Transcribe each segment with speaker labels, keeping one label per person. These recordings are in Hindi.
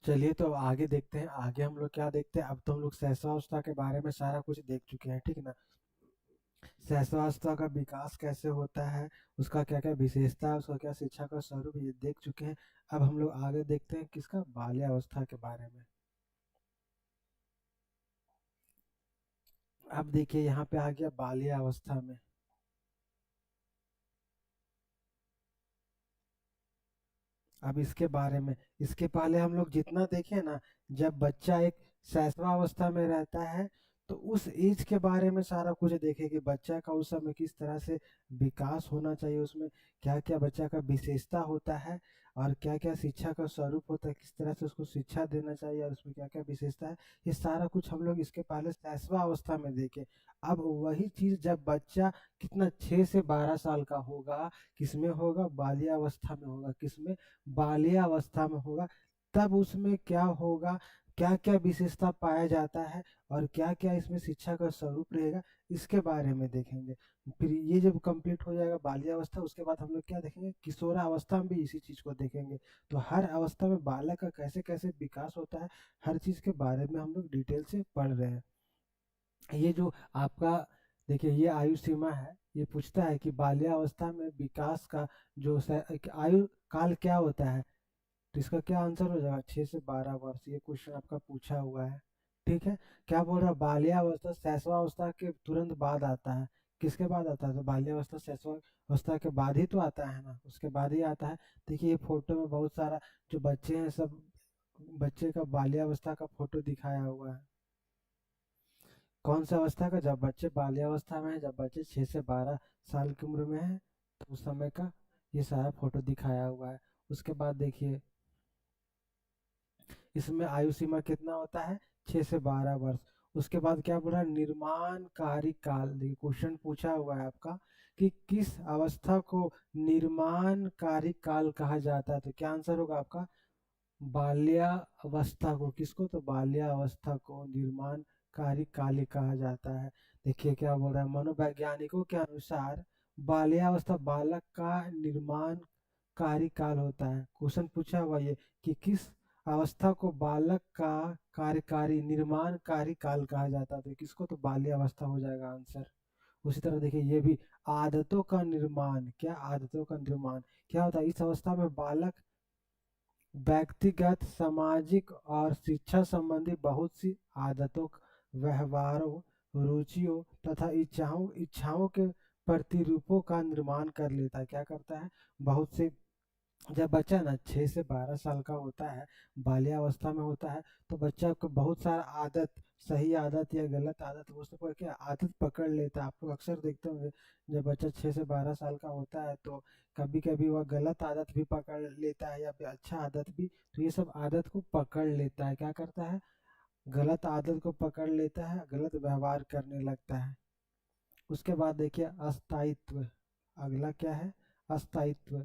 Speaker 1: चलिए तो अब आगे देखते हैं। आगे हम लोग क्या देखते हैं, अब तो हम लोग सहस्त्रावस्था के बारे में सारा कुछ देख चुके हैं, ठीक है ना। सहस्त्रावस्था का विकास कैसे होता है, उसका क्या क्या विशेषता है, उसका क्या शिक्षा का स्वरूप, ये देख चुके हैं। अब हम लोग आगे देखते हैं किसका, बाल्यावस्था के बारे में। अब देखिए यहाँ पे आ गया बाल्यावस्था में। अब इसके बारे में, इसके पहले हम लोग जितना देखे ना, जब बच्चा एक शैशवावस्था में रहता है तो उस एज के बारे में सारा कुछ देखे कि बच्चा का उस समय किस तरह से विकास होना चाहिए, उसमें क्या क्या बच्चा का विशेषता होता है और क्या क्या शिक्षा का स्वरूप होता है, किस तरह से उसको शिक्षा देना चाहिए और उसमें क्या क्या विशेषता है। ये सारा कुछ हम लोग इसके पहले शैशवावस्था में देखे। अब वही चीज जब बच्चा कितना 6 से 12 साल का होगा, किसमें होगा, बाल्यावस्था में होगा, किसमें, बाल्यावस्था में होगा। तब उसमें क्या होगा, क्या क्या विशेषता पाया जाता है और क्या क्या इसमें शिक्षा का स्वरूप रहेगा, इसके बारे में देखेंगे। फिर ये जब कंप्लीट हो जाएगा बाल्यावस्था, उसके बाद हम लोग क्या देखेंगे, किशोरावस्था में भी इसी चीज को देखेंगे। तो हर अवस्था में बालक का कैसे कैसे विकास होता है, हर चीज के बारे में हम लोग डिटेल से पढ़ रहे हैं। ये जो आपका, देखिए ये आयु सीमा है, ये पूछता है कि बाल्यावस्था में विकास का जो एक आयु काल क्या होता है। तो इसका क्या आंसर हो जाएगा, 6 से 12 वर्ष। ये क्वेश्चन आपका पूछा हुआ है, ठीक है। क्या बोल रहा है, बाल्यावस्था शैशवावस्था के तुरंत बाद आता है। किसके बाद आता है, तो बाल्यावस्था शैशवावस्था के बाद ही तो आता है ना, उसके बाद ही आता है। देखिए ये फोटो में बहुत सारा जो बच्चे हैं, सब बच्चे का बाल्यावस्था का फोटो दिखाया हुआ है। कौन सा अवस्था का, जब बच्चे बाल्यावस्था में है, जब बच्चे 6 से 12 साल की उम्र में है, तो उस समय का ये सारा फोटो दिखाया हुआ है। उसके बाद देखिए इसमें आयु सीमा कितना होता है, 6 से 12 वर्ष। उसके बाद क्या बोला, निर्माणकारी काल। देखिए क्वेश्चन पूछा हुआ है आपका कि किस अवस्था को निर्माणकारी काल कहा जाता है, तो क्या आंसर होगा आपका, बाल्यावस्था को। किसको, तो बाल्यावस्था को निर्माणकारी काल कहा जाता है। देखिए क्या बोल रहा है, मनोवैज्ञानिकों के अनुसार बाल्यावस्था बालक का निर्माणकारी काल होता है। क्वेश्चन पूछा हुआ ये कि किस अवस्था को बालक का कार्यकारी निर्माणकारी काल कहा जाता है, तो किसको, तो बाल्यावस्था हो जाएगा आंसर। उसी तरह देखिए ये भी, आदतों का निर्माण, क्या आदतों का निर्माण क्या होता है, इस अवस्था में बालक व्यक्तिगत, सामाजिक और शिक्षा संबंधी बहुत सी आदतों, व्यवहारों, रुचियों तथा इच्छाओं इच्छाओं के प्रतिरूपों का निर्माण कर लेता है। क्या करता है, बहुत से, जब बच्चा ना 6 से 12 साल का होता है, बाल्यावस्था में होता है, तो बच्चा को बहुत सारा आदत, सही आदत या गलत आदत, वो सब क्या आदत पकड़ लेता है। आप लोग अक्सर देखते होंगे, जब बच्चा 6 से 12 साल का होता है तो कभी कभी वह गलत आदत भी पकड़ लेता है या फिर अच्छा आदत भी। तो ये सब आदत को पकड़ लेता है, क्या करता है, गलत आदत को पकड़ लेता है, गलत व्यवहार करने लगता है। उसके बाद देखिए अस्थायित्व, अगला क्या है, अस्थायित्व।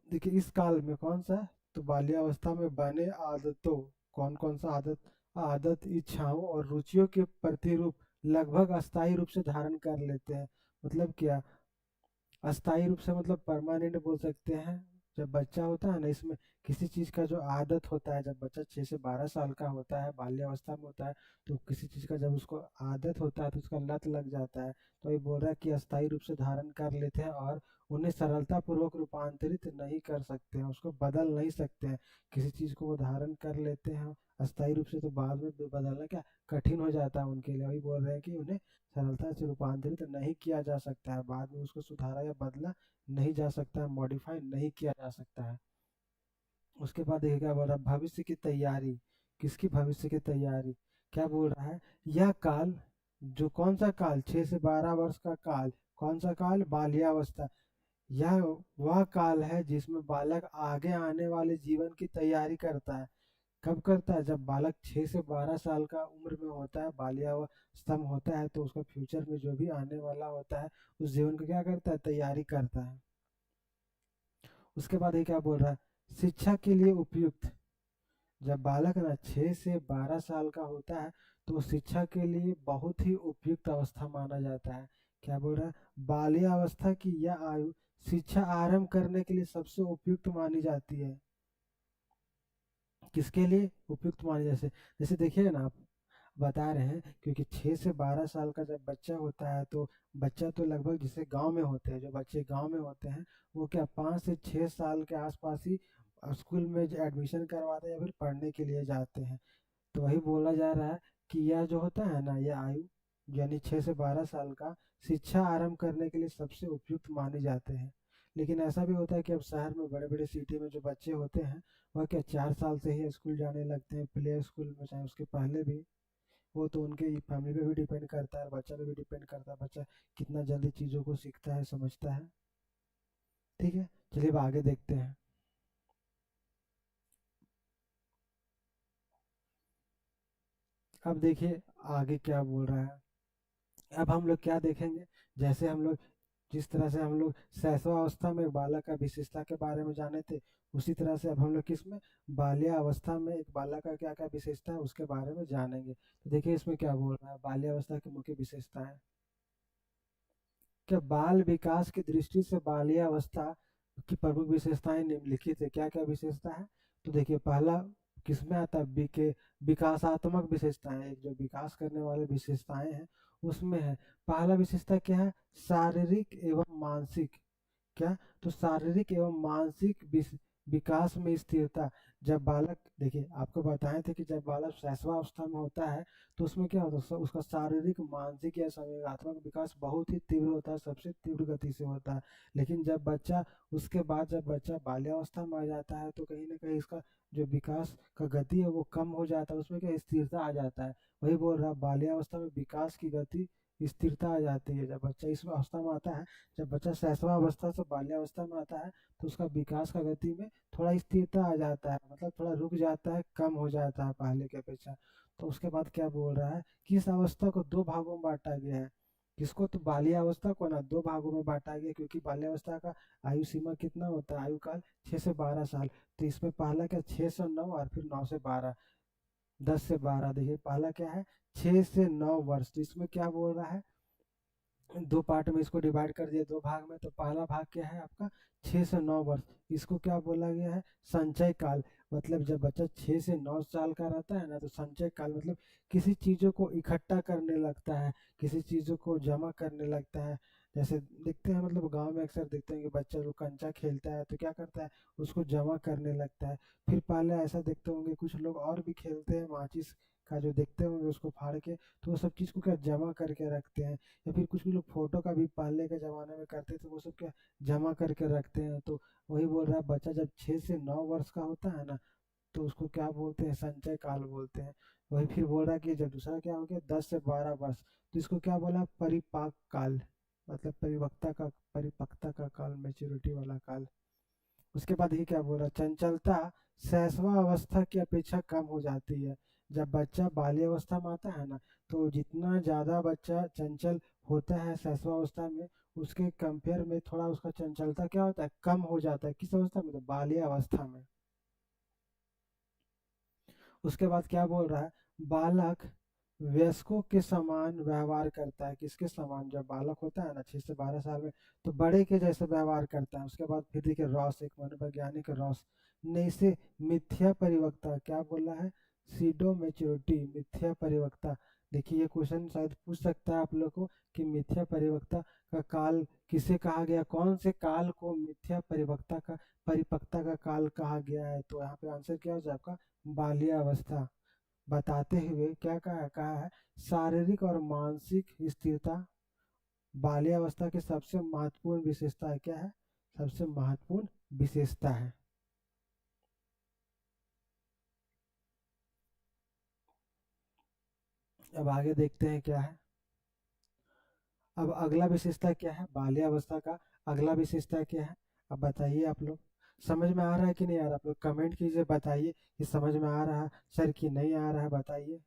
Speaker 1: देखिए इस काल में कौन सा, तो बाल्यावस्था में बने आदतों, कौन कौन सा आदत, आदत, इच्छाओं और रुचियों के प्रतिरूप लगभग अस्थायी रूप से धारण कर लेते हैं। मतलब क्या, अस्थायी रूप से मतलब परमानेंट बोल सकते हैं। जब बच्चा होता है ना, इसमें किसी चीज का जो आदत होता है, जब बच्चा 6 से 12 साल का होता है, बाल्यावस्था में होता है, तो किसी चीज का जब उसको आदत होता है तो उसका लत लग जाता है। तो ये बोल रहा है कि अस्थायी रूप से धारण कर लेते हैं और उन्हें सरलता पूर्वक रूपांतरित नहीं कर सकते हैं, उसको बदल नहीं सकते हैं। किसी चीज को वो धारण कर लेते हैं अस्थायी रूप से, तो बाद में बदलना क्या कठिन हो जाता है उनके लिए। वही बोल रहे हैं कि उन्हें सरलता से रूपांतरित नहीं किया जा सकता है, बाद में उसको सुधारा या बदला नहीं जा सकता है, मॉडिफाई नहीं किया जा सकता है। उसके बाद देखिए क्या बोल रहा है, भविष्य की तैयारी। किसकी, भविष्य की तैयारी। क्या बोल रहा है, यह काल, जो कौन सा काल, 6 से 12 वर्ष का काल, कौन सा काल, बाल्यावस्था। यह वह काल है जिसमें बालक आगे आने वाले जीवन की तैयारी करता है। कब करता है, जब बालक 6 से 12 साल का उम्र में होता है, बाल्यावस्था में होता है, तो उसका फ्यूचर में जो भी आने वाला होता है उस जीवन को क्या करता है, तैयारी करता है। उसके बाद ये क्या बोल रहा है, शिक्षा के लिए उपयुक्त। जब बालक ना 6 से 12 साल का होता है तो शिक्षा के लिए बहुत ही उपयुक्त अवस्था माना जाता है। क्या बोल रहा है, बाल्यावस्था की यह आयु शिक्षा आरंभ करने के लिए सबसे उपयुक्त मानी जाती है। किसके लिए उपयुक्त मानी, जैसे जैसे देखिए ना आप बता रहे हैं, क्योंकि 6 से 12 साल का जब बच्चा होता है तो बच्चा तो लगभग जिसे गांव में होते हैं, जो बच्चे गांव में होते हैं वो क्या 5 से 6 साल के आसपास ही स्कूल में एडमिशन करवाते हैं या फिर पढ़ने के लिए जाते हैं। तो वही बोला जा रहा है कि यह जो होता है ना, यह आयु यानी 6 से 12 साल का शिक्षा आरंभ करने के लिए सबसे उपयुक्त माने जाते हैं। लेकिन ऐसा भी होता है कि अब शहर में बड़े बड़े सिटी में जो बच्चे होते हैं वह क्या 4 साल से ही स्कूल जाने लगते हैं, प्ले स्कूल में, चाहे उसके पहले भी। वो तो उनके फैमिली पे भी डिपेंड करता है, बच्चा पे भी डिपेंड करता है, बच्चा कितना जल्दी चीज़ों को सीखता है, समझता है। ठीक है, चलिए अब आगे देखते हैं। अब देखिए आगे क्या बोल रहा है। अब हम लोग क्या देखेंगे, जैसे हम लोग जिस तरह से हम लोग शैशवावस्था में बालक का विशेषता के बारे में जाने थे, उसी तरह से अब हम लोग किस में बाल्यावस्था में एक बालक का क्या क्या विशेषता है उसके बारे में जानेंगे। तो देखिए इसमें क्या बोल रहा है, बाल्यावस्था की मुख्य विशेषता है क्या, बाल विकास की दृष्टि से बाल्यावस्था की प्रमुख विशेषताएं निम्नलिखित है। क्या क्या विशेषता है, तो देखिए पहला किसमें आता है, विकासात्मक विशेषताएं, एक जो विकास करने वाले विशेषताएं हैं उसमें है। पहला विशेषता क्या है, शारीरिक एवं मानसिक। क्या, तो शारीरिक एवं मानसिक विकास में स्थिरता। जब बालक, देखिए आपको बताए थे कि जब बालक शैशवावस्था में होता है तो उसमें क्या होता है, उसका शारीरिक मानसिक या संवेगात्मक विकास बहुत ही तीव्र होता है, सबसे तीव्र गति से होता है। लेकिन जब बच्चा, उसके बाद जब बच्चा बाल्यावस्था में आ जाता है तो कहीं ना कहीं इसका जो विकास का गति है वो कम हो जाता है, उसमें क्या स्थिरता आ जाता है। वही बोल रहा, बाल्यावस्था में विकास की गति स्थिरता आ जाती है जब बच्चा इस अवस्था में आता है। जब बच्चा शैशवावस्था से बाल्यावस्था में आता है तो उसका विकास का गति में थोड़ा स्थिरता आ जाता है, मतलब थोड़ा रुक जाता है, कम हो जाता है पहले की अपेक्षा। तो उसके बाद क्या बोल रहा है कि इस अवस्था को दो भागों में बांटा गया है। किसको, तो बाल्यावस्था को ना दो भागों में बांटा गया, क्योंकि बाल्यावस्था का आयु सीमा कितना होता है, आयु काल 6 से 12 साल। तो इसमें पहला क्या 6 से 9 और फिर 9 से 12, 10 से 12। देखिए पहला क्या है 6 से 9 वर्ष। तो इसमें क्या बोल रहा है, दो पार्ट में इसको डिवाइड कर दिया, दो भाग में। तो पहला भाग क्या है आपका 6 से 9 वर्ष, इसको क्या बोला गया है, संचय काल। मतलब जब बच्चा 6 से 9 साल का रहता है ना तो संचय काल मतलब किसी चीजों को इकट्ठा करने लगता है, किसी चीजों को जमा करने लगता है। जैसे देखते हैं, मतलब गांव में अक्सर देखते हैं कि बच्चा जो कंचा खेलता है तो क्या करता है, उसको जमा करने लगता है। फिर पहले ऐसा देखते होंगे कुछ लोग और भी खेलते हैं, माचिस का जो देखते होंगे उसको फाड़ के, तो वो सब चीज को क्या जमा करके रखते हैं। या फिर कुछ भी लोग फोटो का भी पहले के ज़माने में करते थे, वो सब क्या जमा करके रखते हैं। तो वही बोल रहा है, बच्चा जब 6 से 9 वर्ष का होता है ना तो उसको क्या बोलते हैं, संचय काल बोलते हैं। वही फिर बोल रहा है कि जब दूसरा क्या हो गया 10 से 12 वर्ष, तो इसको क्या बोला, परिपाक काल, मतलब परिपक्वता का काल, मेच्योरिटी वाला काल। उसके बाद ये क्या बोल रहा है, चंचलता शैशवा अवस्था की अपेक्षा कम हो जाती है। जब बच्चा बाल्यावस्था में आता है ना तो जितना ज़्यादा बच्चा चंचल होता है शैशवा अवस्था में, उसके कंपेयर में थोड़ा उसका चंचलता क्या होता है, कम हो जाता है। किस अवस्था में, तो बाल्यावस्था में। उसके बाद क्या बोल रहा है, बालक वयस्कों के समान व्यवहार करता है। किसके समान, जब बालक होता है ना 6 से 12 साल में तो बड़े के जैसे व्यवहार करता है। उसके बाद फिर देखिए रॉस, एक मनोवैज्ञानिक रॉस ने इसे मिथ्या परिवक्ता, क्या बोला है, सीडो मेच्योरिटी, मिथ्या परिवक्ता। देखिए ये क्वेश्चन शायद पूछ सकता है आप लोग को कि मिथ्या परिवक्ता का काल किसे कहा गया, कौन से काल को मिथ्या परिपक्वता का काल कहा गया है। तो यहाँ पे आंसर क्या हो जाए आपका, बाल्यावस्था। बताते हुए क्या कहा है, शारीरिक और मानसिक स्थिरता बाल्यावस्था की सबसे महत्वपूर्ण विशेषता है। क्या है, सबसे महत्वपूर्ण विशेषता है। अब आगे देखते हैं क्या है। अब अगला विशेषता क्या है, बाल्यावस्था का अगला विशेषता क्या है। अब बताइए आप लोग, समझ में आ रहा है कि नहीं आ रहा, आप लोग कमेंट कीजिए, बताइए कि समझ में आ रहा है सर कि नहीं आ रहा है, बताइए।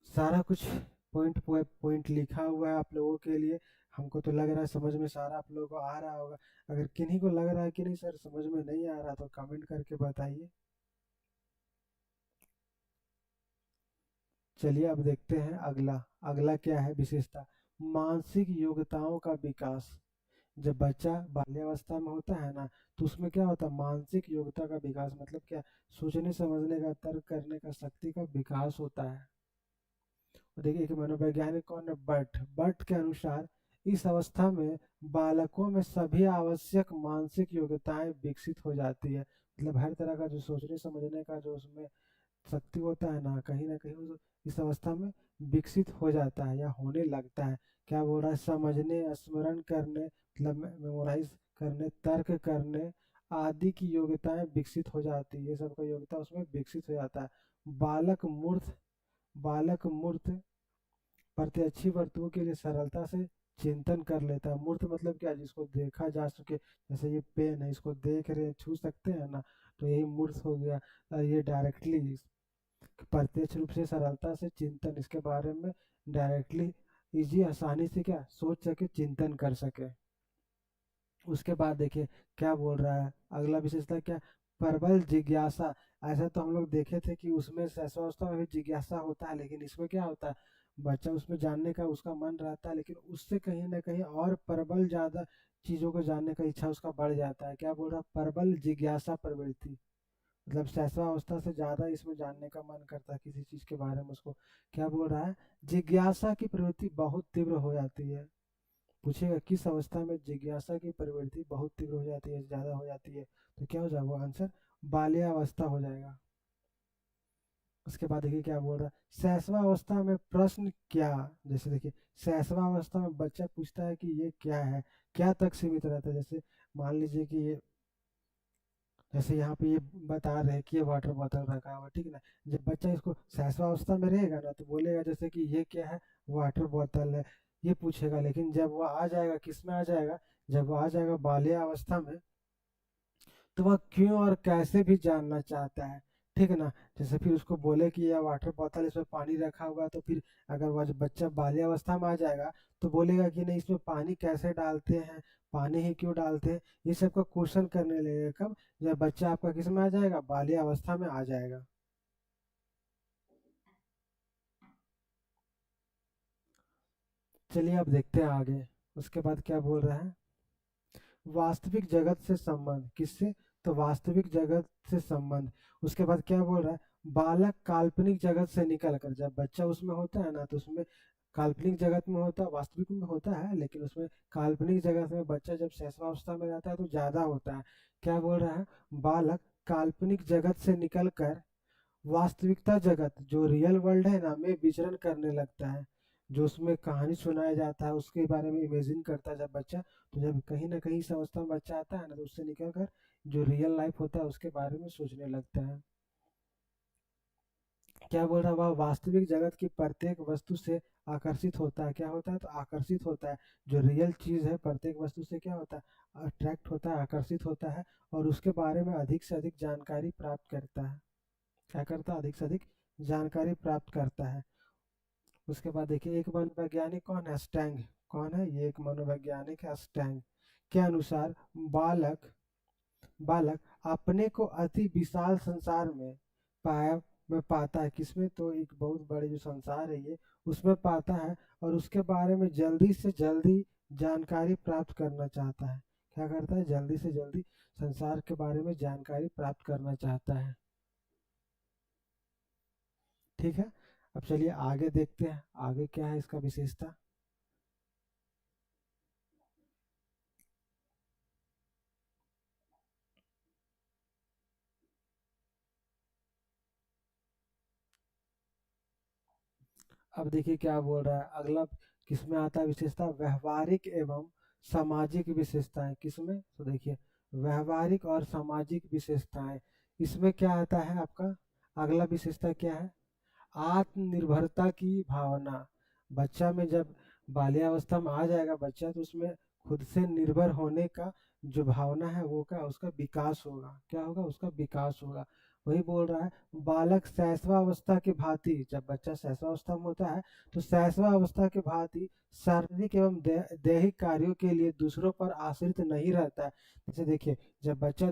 Speaker 1: सारा कुछ पॉइंट पॉइंट लिखा हुआ है आप लोगों के लिए। हमको तो लग रहा है समझ में सारा आप लोगों को आ रहा होगा। अगर किन्हीं को लग रहा है कि नहीं सर समझ में नहीं आ रहा तो कमेंट करके बताइए। चलिए अब देखते हैं अगला। अगला क्या है विशेषता, मानसिक योग्यताओं का विकास। जब बच्चा बाल्यावस्था में होता है ना, तो उसमें क्या होता है, मानसिक योग्यता का विकास, मतलब क्या, सोचने समझने का, तर्क करने का शक्ति का विकास होता है। और देखिए एक मनोवैज्ञानिक कौन है, बट के अनुसार इस अवस्था में बालकों में सभी आवश्यक मानसिक योग्यताएं विकसित हो जाती है। मतलब हर तरह का जो सोचने समझने का जो उसमें शक्ति होता है ना कहीं इस अवस्था में विकसित हो जाता है या होने लगता है। क्या बोल रहा है, समझने, स्मरण करने, मतलब मेमोराइज करने, तर्क करने आदि की योग्यताएं विकसित हो जाती है, ये सब का योग्यता उसमें विकसित हो जाता है। बालक मूर्त बालक मूर्त प्रत्यक्षी वस्तुओं के लिए सरलता से चिंतन कर लेता है। मूर्त मतलब क्या, जिसको देखा जा सके, जैसे ये पेन है, इसको देख रहे हैं, छू सकते हैं ना, तो यही मूर्त हो गया। ये डायरेक्टली प्रत्यक्ष रूप से सरलता से चिंतन, इसके बारे में डायरेक्टली इजी आसानी से क्या सोच सके, चिंतन कर सके। उसके बाद देखिए क्या बोल रहा है, अगला विशेषता क्या, प्रबल जिज्ञासा। ऐसा तो हम लोग देखे थे कि उसमें शैशवावस्था में भी जिज्ञासा होता है, लेकिन इसमें क्या होता है, बच्चा उसमें जानने का उसका मन रहता है, लेकिन उससे कहीं ना कहीं और प्रबल ज्यादा चीजों को जानने का इच्छा उसका बढ़ जाता है। क्या बोल रहा है, प्रबल जिज्ञासा प्रवृत्ति, मतलब शैशवावस्था से ज्यादा इसमें जानने का मन करता है किसी चीज के बारे में उसको। क्या बोल रहा है, जिज्ञासा की प्रवृत्ति बहुत तीव्र हो जाती है। पूछेगा किस अवस्था में जिज्ञासा की प्रवृत्ति बहुत तीव्र हो जाती है, ज्यादा हो जाती है, तो क्या हो जाएगा आंसर, बाल्यावस्था हो जाएगा। उसके बाद देखिए क्या बोल रहा है, शैशवा अवस्था में प्रश्न क्या, जैसे देखिए शैशवा अवस्था में बच्चा पूछता है कि ये क्या है, क्या तक सीमित रहता है। जैसे मान लीजिए कि ये, जैसे यहाँ पे ये बता रहे हैं कि ये वाटर बोतल रखा हुआ, ठीक है ना। जब बच्चा इसको शैशवा अवस्था में रहेगा ना, तो बोलेगा जैसे कि ये क्या है, वाटर बोतल है, ये पूछेगा। लेकिन जब वो आ जाएगा, किस में आ जाएगा, जब वो आ जाएगा बाल्यावस्था में, तो वह क्यों और कैसे भी जानना चाहता है, ठीक है ना। जैसे फिर उसको बोले कि यह वाटर बोतल, इसमें पानी रखा हुआ है, तो फिर अगर वह जब बच्चा बाल्यावस्था में आ जाएगा, तो बोलेगा कि नहीं, इसमें पानी कैसे डालते हैं, पानी ही क्यों डालते हैं, ये सब का क्वेश्चन करने लगेगा। कब, जब बच्चा आपका किस में आ जाएगा, बाल्यावस्था में आ जाएगा। चलिए अब देखते हैं आगे। उसके बाद क्या बोल रहा है, वास्तविक जगत से संबंध, किससे, तो वास्तविक जगत से संबंध। उसके बाद क्या बोल रहा है, बालक काल्पनिक जगत से निकल कर, जब बच्चा उसमें होता है ना, तो उसमें काल्पनिक जगत में होता है, वास्तविक में होता है, लेकिन उसमें काल्पनिक जगत में बच्चा जब शैशवावस्था में रहता है तो ज्यादा होता है। क्या बोल रहा है, बालक काल्पनिक जगत से निकल कर वास्तविकता जगत, जो रियल वर्ल्ड है ना, में विचरण करने लगता है। जो उसमें कहानी सुनाया जाता है उसके बारे में इमेजिन करता है जब बच्चा, तो जब कहीं ना कहीं इस अवस्था में बच्चा आता है ना, तो उससे निकल कर जो रियल लाइफ होता है उसके बारे में सोचने लगता है। क्या बोल रहा है, वह वास्तविक जगत की प्रत्येक वस्तु से आकर्षित होता है। क्या होता है, तो आकर्षित होता है। जो रियल चीज है प्रत्येक वस्तु से क्या होता है, अट्रैक्ट होता है, आकर्षित होता है, और उसके बारे में अधिक से अधिक जानकारी प्राप्त करता है। क्या करता है, अधिक से अधिक जानकारी प्राप्त करता है। उसके बाद देखिए एक मनोवैज्ञानिक कौन है, स्टैंग। कौन है ये, एक मनोवैज्ञानिक है स्टैंग। के अनुसार बालक बालक अपने को अति विशाल संसार में पाया में पाता है, किसमें, तो एक बहुत बड़े जो संसार है ये, उसमें पाता है, और उसके बारे में जल्दी से जल्दी जानकारी प्राप्त करना चाहता है। क्या करता है, जल्दी से जल्दी संसार के बारे में जानकारी प्राप्त करना चाहता है। ठीक है, अब चलिए आगे देखते हैं, आगे क्या है इसका विशेषता। अब देखिए क्या बोल रहा है अगला, किसमें आता है विशेषता, व्यवहारिक एवं सामाजिक विशेषताएं। किसमें, तो देखिए व्यवहारिक और सामाजिक विशेषताएं, इसमें क्या आता है आपका, अगला विशेषता क्या है, आत्मनिर्भरता की भावना। बच्चा में जब बाल्यावस्था में आ जाएगा बच्चा, तो उसमें खुद से निर्भर होने का जो भावना है वो क्या, उसका विकास होगा। क्या होगा, उसका विकास होगा। वही बोल रहा है, बालक शैशवावस्था की भांति, जब बच्चा शैशवावस्था में होता है, तो शैशवावस्था की भांति शारीरिक एवं दैहिक कार्यों के लिए दूसरों पर आश्रित नहीं रहता है। जैसे देखिए जब बच्चा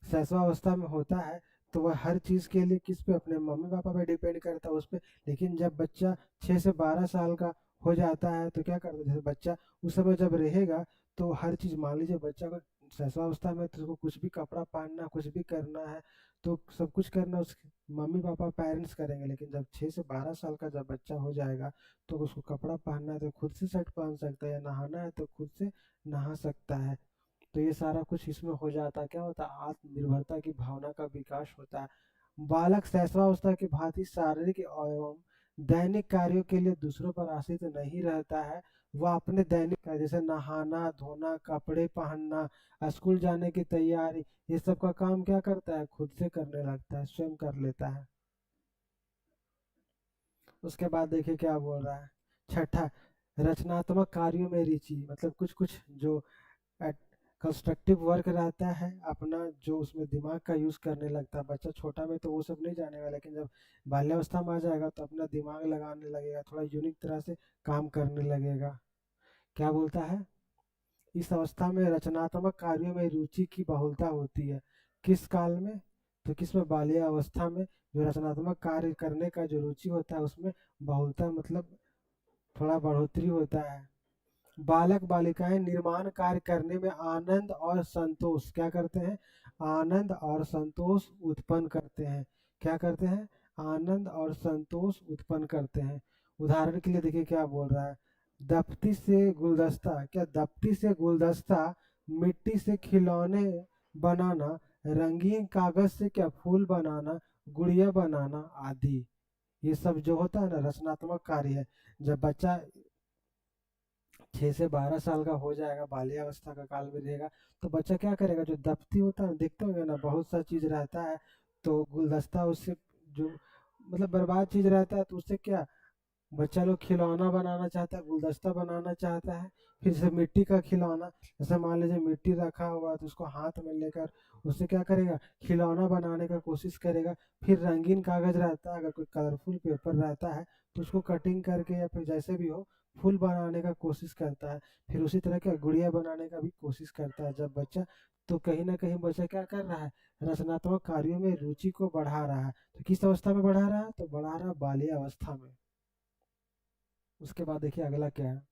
Speaker 1: शैशवावस्था में होता है, तो वह हर चीज़ के लिए किस पे, अपने मम्मी पापा पे डिपेंड करता है, उस पे। लेकिन जब बच्चा 6 से 12 साल का हो जाता है तो क्या करता है, जैसे बच्चा उस समय जब रहेगा तो हर चीज़, मान लीजिए बच्चा का शैशवावस्था में तो उसको कुछ भी कपड़ा पहनना, कुछ भी करना है तो सब कुछ करना उसके मम्मी पापा पेरेंट्स करेंगे। लेकिन जब 6 से 12 साल का जब बच्चा हो जाएगा तो उसको कपड़ा पहनना है तो खुद से शर्ट पहन सकता है, या नहाना है तो खुद से नहा सकता है। तो ये सारा कुछ इसमें हो जाता है, क्या होता है, आत्मनिर्भरता की भावना का विकास होता है। बालक शैशवावस्था की भांति शारीरिक एवं दैनिक कार्यों के लिए दूसरों पर आश्रित नहीं रहता है। वह अपने दैनिक कार्य जैसे नहाना धोना, कपड़े पहनना, स्कूल जाने की तैयारी, ये सब का काम क्या करता है, खुद से करने लगता है, स्वयं कर लेता है। उसके बाद देखिए क्या बोल रहा है, छठा, रचनात्मक कार्यों में रुचि, मतलब कुछ कुछ जो कंस्ट्रक्टिव वर्क रहता है अपना, जो उसमें दिमाग का यूज करने लगता है। बच्चा छोटा में तो वो सब नहीं जानेगा, लेकिन जब बाल्यावस्था में आ जाएगा तो अपना दिमाग लगाने लगेगा, थोड़ा यूनिक तरह से काम करने लगेगा। क्या बोलता है, इस अवस्था में रचनात्मक कार्यों में रुचि की बहुलता होती है। किस काल में, तो किसमें, बाल्य अवस्था में जो रचनात्मक कार्य करने का जो रुचि होता है उसमें बहुलता, मतलब थोड़ा बढ़ोतरी होता है। बालक बालिकाएं निर्माण कार्य करने में आनंद और संतोष क्या करते हैं, आनंद और संतोष उत्पन्न करते हैं। क्या करते हैं, आनंद और संतोष उत्पन्न करते हैं। उदाहरण के लिए देखिए क्या बोल रहा है, दफ्ती से गुलदस्ता, क्या दफ्ती से गुलदस्ता, मिट्टी से खिलौने बनाना, रंगीन कागज से क्या फूल बनाना, गुड़िया बनाना आदि, ये सब जो होता है ना रचनात्मक कार्य है। जब बच्चा 6 से 12 साल का हो जाएगा, बाल्यावस्था का काल में रहेगा, तो बच्चा क्या करेगा, जो दफ्ती होता है ना, देखते होंगे ना बहुत सा चीज रहता है, तो गुलदस्ता उससे जो मतलब बर्बाद चीज रहता है तो उससे क्या बच्चा लोग खिलौना बनाना चाहता है, गुलदस्ता बनाना चाहता है। फिर जैसे मिट्टी का खिलौना, जैसे मान लीजिए मिट्टी रखा हुआ है तो उसको हाथ में लेकर उससे क्या करेगा, खिलौना बनाने का कोशिश करेगा। फिर रंगीन कागज रहता है, अगर कोई कलरफुल पेपर रहता है तो उसको कटिंग करके या फिर जैसे भी हो फूल बनाने का कोशिश करता है। फिर उसी तरह का गुड़िया बनाने का भी कोशिश करता है जब बच्चा। तो कहीं ना कहीं बच्चा क्या कर रहा है, रचनात्मक कार्यों में रुचि को बढ़ा रहा है। तो किस अवस्था में बढ़ा रहा है, तो बढ़ा रहा है बाल्य अवस्था में। उसके बाद देखिए अगला क्या है,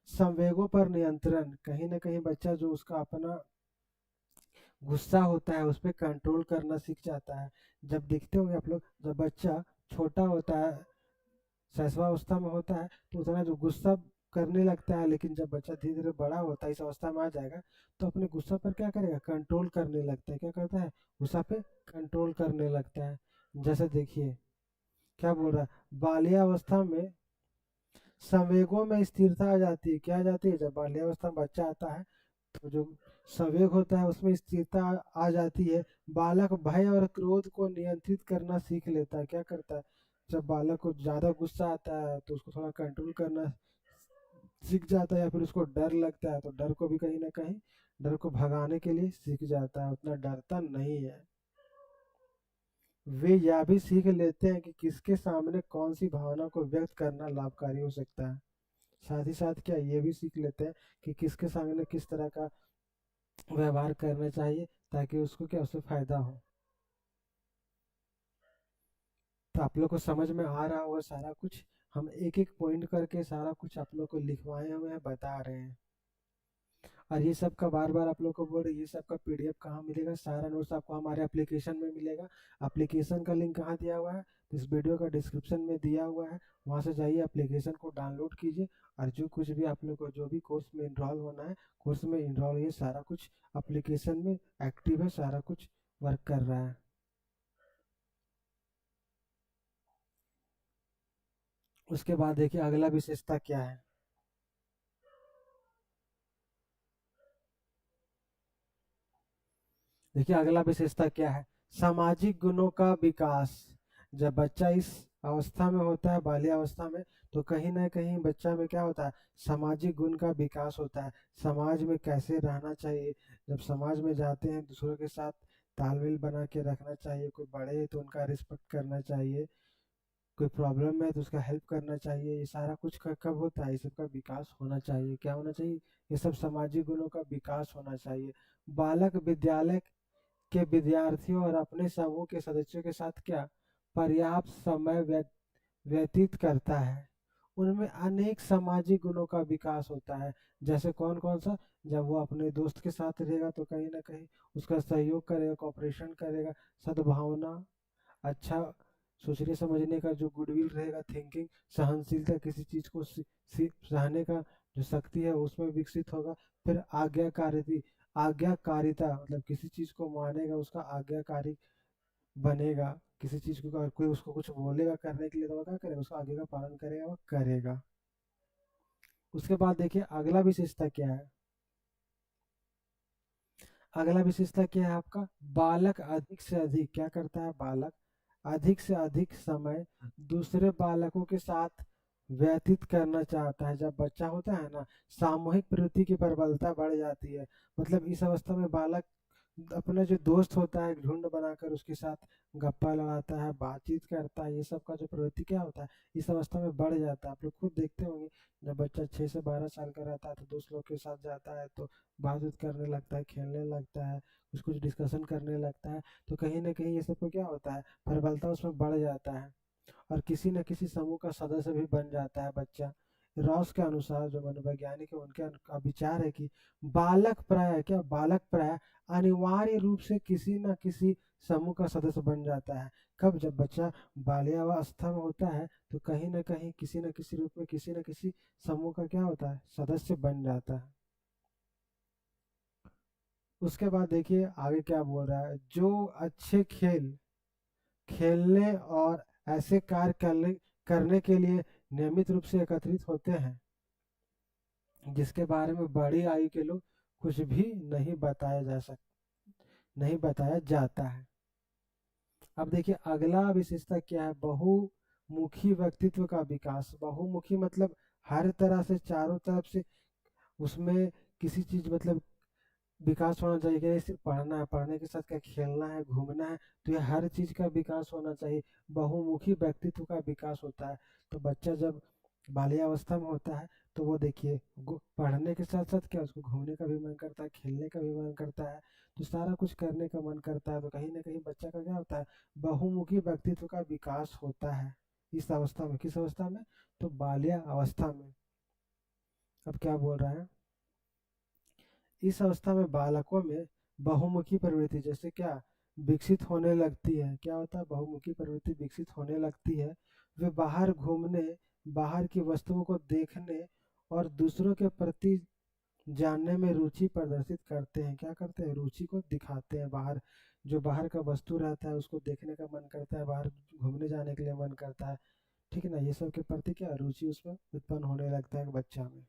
Speaker 1: संवेगों पर नियंत्रण, कहीं ना कहीं बच्चा जो उसका अपना गुस्सा होता है उस पर कंट्रोल करना सीख जाता है। जब देखते होंगे आप लोग, जब बच्चा छोटा होता है, शैशवावस्था में होता है, तो उतना जो गुस्सा करने लगता है, लेकिन जब बच्चा धीरे धीरे बड़ा होता है, इस अवस्था में आ जाएगा, तो अपने गुस्सा पर क्या करेगा, कंट्रोल करने लगता है। क्या करता है, गुस्सा पे कंट्रोल करने लगता है। जैसे देखिए क्या बोल रहा है, बाल्यावस्था में संवेगों में स्थिरता आ जाती है। क्या आ जाती है, जब बाल्यावस्था में बच्चा आता है तो जो संवेग होता है उसमें स्थिरता आ जाती है। बालक भय और क्रोध को नियंत्रित करना सीख लेता है। क्या करता है, जब बालक को ज्यादा गुस्सा आता है तो उसको थोड़ा कंट्रोल करना सीख जाता है, या फिर उसको डर लगता है तो डर को भी कहीं ना कहीं, डर को भगाने के लिए सीख जाता है, उतना डरता नहीं है। वे यह भी सीख लेते हैं कि किसके सामने कौन सी भावना को व्यक्त करना लाभकारी हो सकता है। साथ ही साथ क्या ये भी सीख लेते हैं कि किसके सामने किस तरह का व्यवहार करना चाहिए ताकि उसको क्या, उससे फायदा हो। तो आप लोग को समझ में आ रहा होगा सारा कुछ, हम एक एक पॉइंट करके सारा कुछ आप लोग को लिखवाए हुए हैं, बता रहे हैं। और ये सब का बार बार आप लोग को बोल रहे, ये सब का पीडीएफ कहाँ मिलेगा, सारा नोट्स आपको हमारे एप्लीकेशन में मिलेगा। एप्लीकेशन का लिंक कहाँ दिया हुआ है, तो इस वीडियो का डिस्क्रिप्शन में दिया हुआ है, वहाँ से जाइए एप्लीकेशन को डाउनलोड कीजिए। और जो कुछ भी आप लोग को जो भी कोर्स में इनरोल होना है, कोर्स में इनरोल, ये सारा कुछ एप्लीकेशन में एक्टिव है, सारा कुछ वर्क कर रहा है। उसके बाद देखिए अगला विशेषता क्या है, देखिए अगला विशेषता क्या है, सामाजिक गुणों का विकास। जब बच्चा इस अवस्था में होता है, बाल्य अवस्था में, तो कहीं ना कहीं बच्चा में क्या होता है, सामाजिक गुण का विकास होता है। समाज में कैसे रहना चाहिए, जब समाज में जाते हैं दूसरों के साथ तालमेल बना के रखना चाहिए, कोई बड़े है तो उनका रिस्पेक्ट करना चाहिए, कोई प्रॉब्लम है तो उसका हेल्प करना चाहिए, ये सारा कुछ कब होता है, ये सब का विकास होना चाहिए। क्या होना चाहिए, ये सब सामाजिक गुणों का विकास होना चाहिए। बालक विद्यालय के विद्यार्थियों और अपने समूह के सदस्यों के साथ क्या पर्याप्त समय व्यतीत करता है, उनमें अनेक सामाजिक गुणों का विकास होता है। जैसे कौन कौन सा? जब वो अपने दोस्त के साथ रहेगा तो कहीं ना कहीं उसका सहयोग करेगा, कॉपरेशन करेगा, सद्भावना, अच्छा सोचने समझने का जो गुडविल रहेगा, थिंकिंग, सहनशीलता, किसी चीज को सहने का जो शक्ति है उसमें विकसित होगा। फिर आज्ञाकारिता मतलब किसी चीज को मानेगा, उसका आज्ञाकारी बनेगा। किसी चीज को अगर कोई उसको कुछ बोलेगा करने के लिए तो वो क्या करेगा, उसका आगे का पालन करेगा, वो करेगा। उसके बाद देखिए अगला विशेषता क्या है। अगला विशेषता क्या है आपका? बालक अधिक से अधिक क्या करता है? बालक अधिक से अधिक समय दूसरे बालकों के साथ व्यतीत करना चाहता है। जब बच्चा होता है ना, सामूहिक प्रवृत्ति की प्रबलता बढ़ जाती है। मतलब इस अवस्था में बालक अपना जो दोस्त होता है झुंड बनाकर उसके साथ गप्पा लड़ाता है, बातचीत करता है, ये सब का जो प्रवृत्ति क्या होता है इस अवस्था में बढ़ जाता है। आप लोग खुद देखते होंगे, जब बच्चा 6 से 12 साल का रहता है तो दोस्त लोग के साथ जाता है तो बातचीत करने लगता है, खेलने लगता है, कुछ कुछ डिस्कशन करने लगता है। तो कहीं ना कहीं ये सब को क्या होता है, प्रबलता उसमें बढ़ जाता है और किसी न किसी समूह का सदस्य भी बन जाता है बच्चा। रॉस के अनुसार जो मनोवैज्ञानिक है उनके का विचार है कि बालक प्राय अनिवार्य रूप से किसी न किसी समूह का सदस्य बन जाता है। कब? जब बच्चा बाल्यावस्था में होता है तो कहीं ना कहीं किसी न किसी रूप में किसी न किसी समूह का क्या होता है, सदस्य बन जाता है। उसके बाद देखिए आगे क्या बोल रहा है। जो अच्छे खेलने और ऐसे कार्य करने के लिए नियमित रूप से एकत्रित होते हैं जिसके बारे में बड़ी आयु के लोग कुछ भी नहीं बताया जाता है। अब देखिए अगला विशेषता क्या है। बहुमुखी व्यक्तित्व का विकास। बहुमुखी मतलब हर तरह से चारों तरफ से उसमें किसी चीज मतलब विकास होना चाहिए कि नहीं सिर्फ पढ़ना है, पढ़ने के साथ क्या खेलना है, घूमना है, तो ये हर चीज का विकास होना चाहिए। बहुमुखी व्यक्तित्व का विकास होता है। तो बच्चा जब बाल्यावस्था में होता है तो वो देखिए पढ़ने के साथ साथ क्या उसको घूमने का भी मन करता है, खेलने का भी मन करता है, तो सारा कुछ करने का मन करता है। तो कहीं ना कहीं बच्चा का क्या होता है, बहुमुखी व्यक्तित्व का विकास होता है इस अवस्था में। किस अवस्था में? तो बाल्या अवस्था में। अब क्या बोल रहा है, इस अवस्था में बालकों में बहुमुखी प्रवृत्ति जैसे क्या विकसित होने लगती है। क्या होता है? बहुमुखी प्रवृत्ति विकसित होने लगती है। वे बाहर घूमने, बाहर की वस्तुओं को देखने और दूसरों के प्रति जानने में रुचि प्रदर्शित करते हैं। क्या करते हैं? रुचि को दिखाते हैं। बाहर जो बाहर का वस्तु रहता है उसको देखने का मन करता है, बाहर घूमने जाने के लिए मन करता है। ठीक है ना, ये सब के प्रति क्या रुचि उसमें उत्पन्न होने लगता है बच्चा में।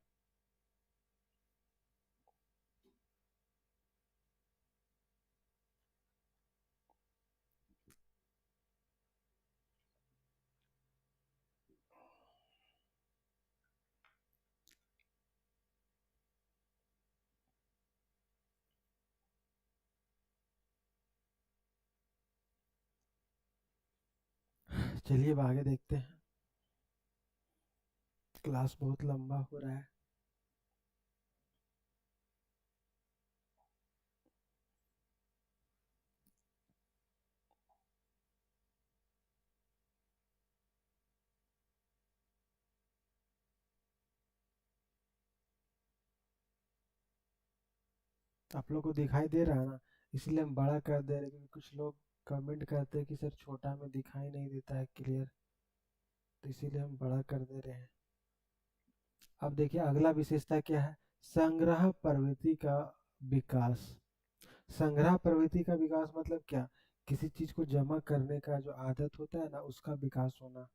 Speaker 1: चलिए अब आगे देखते हैं, क्लास बहुत लंबा हो रहा है। आप लोग को दिखाई दे रहा है ना, इसलिए हम बड़ा कर दे रहे हैं क्योंकि कुछ लोग कमेंट करते हैं कि सर छोटा में दिखाई नहीं देता है क्लियर, तो इसीलिए हम बड़ा कर दे रहे हैं। अब देखिए अगला विशेषता क्या है, संग्रह प्रवृत्ति का विकास। संग्रह प्रवृत्ति का विकास मतलब क्या, किसी चीज को जमा करने का जो आदत होता है ना उसका विकास होना।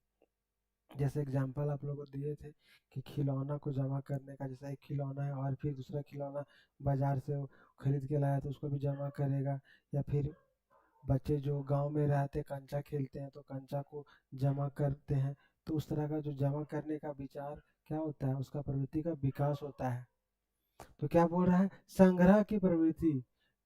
Speaker 1: जैसे एग्जांपल आप लोगों को दिए थे कि खिलौना को जमा करने का, जैसा एक खिलौना है और फिर दूसरा खिलौना बाजार से वो खरीद के लाया तो उसको भी जमा करेगा। या फिर बच्चे जो गांव में रहते कंचा खेलते हैं तो कंचा को जमा करते हैं। तो उस तरह का जो जमा करने का विचार क्या होता है, उसका प्रवृत्ति का विकास होता है। तो क्या बोल रहा है, संग्रह की प्रवृत्ति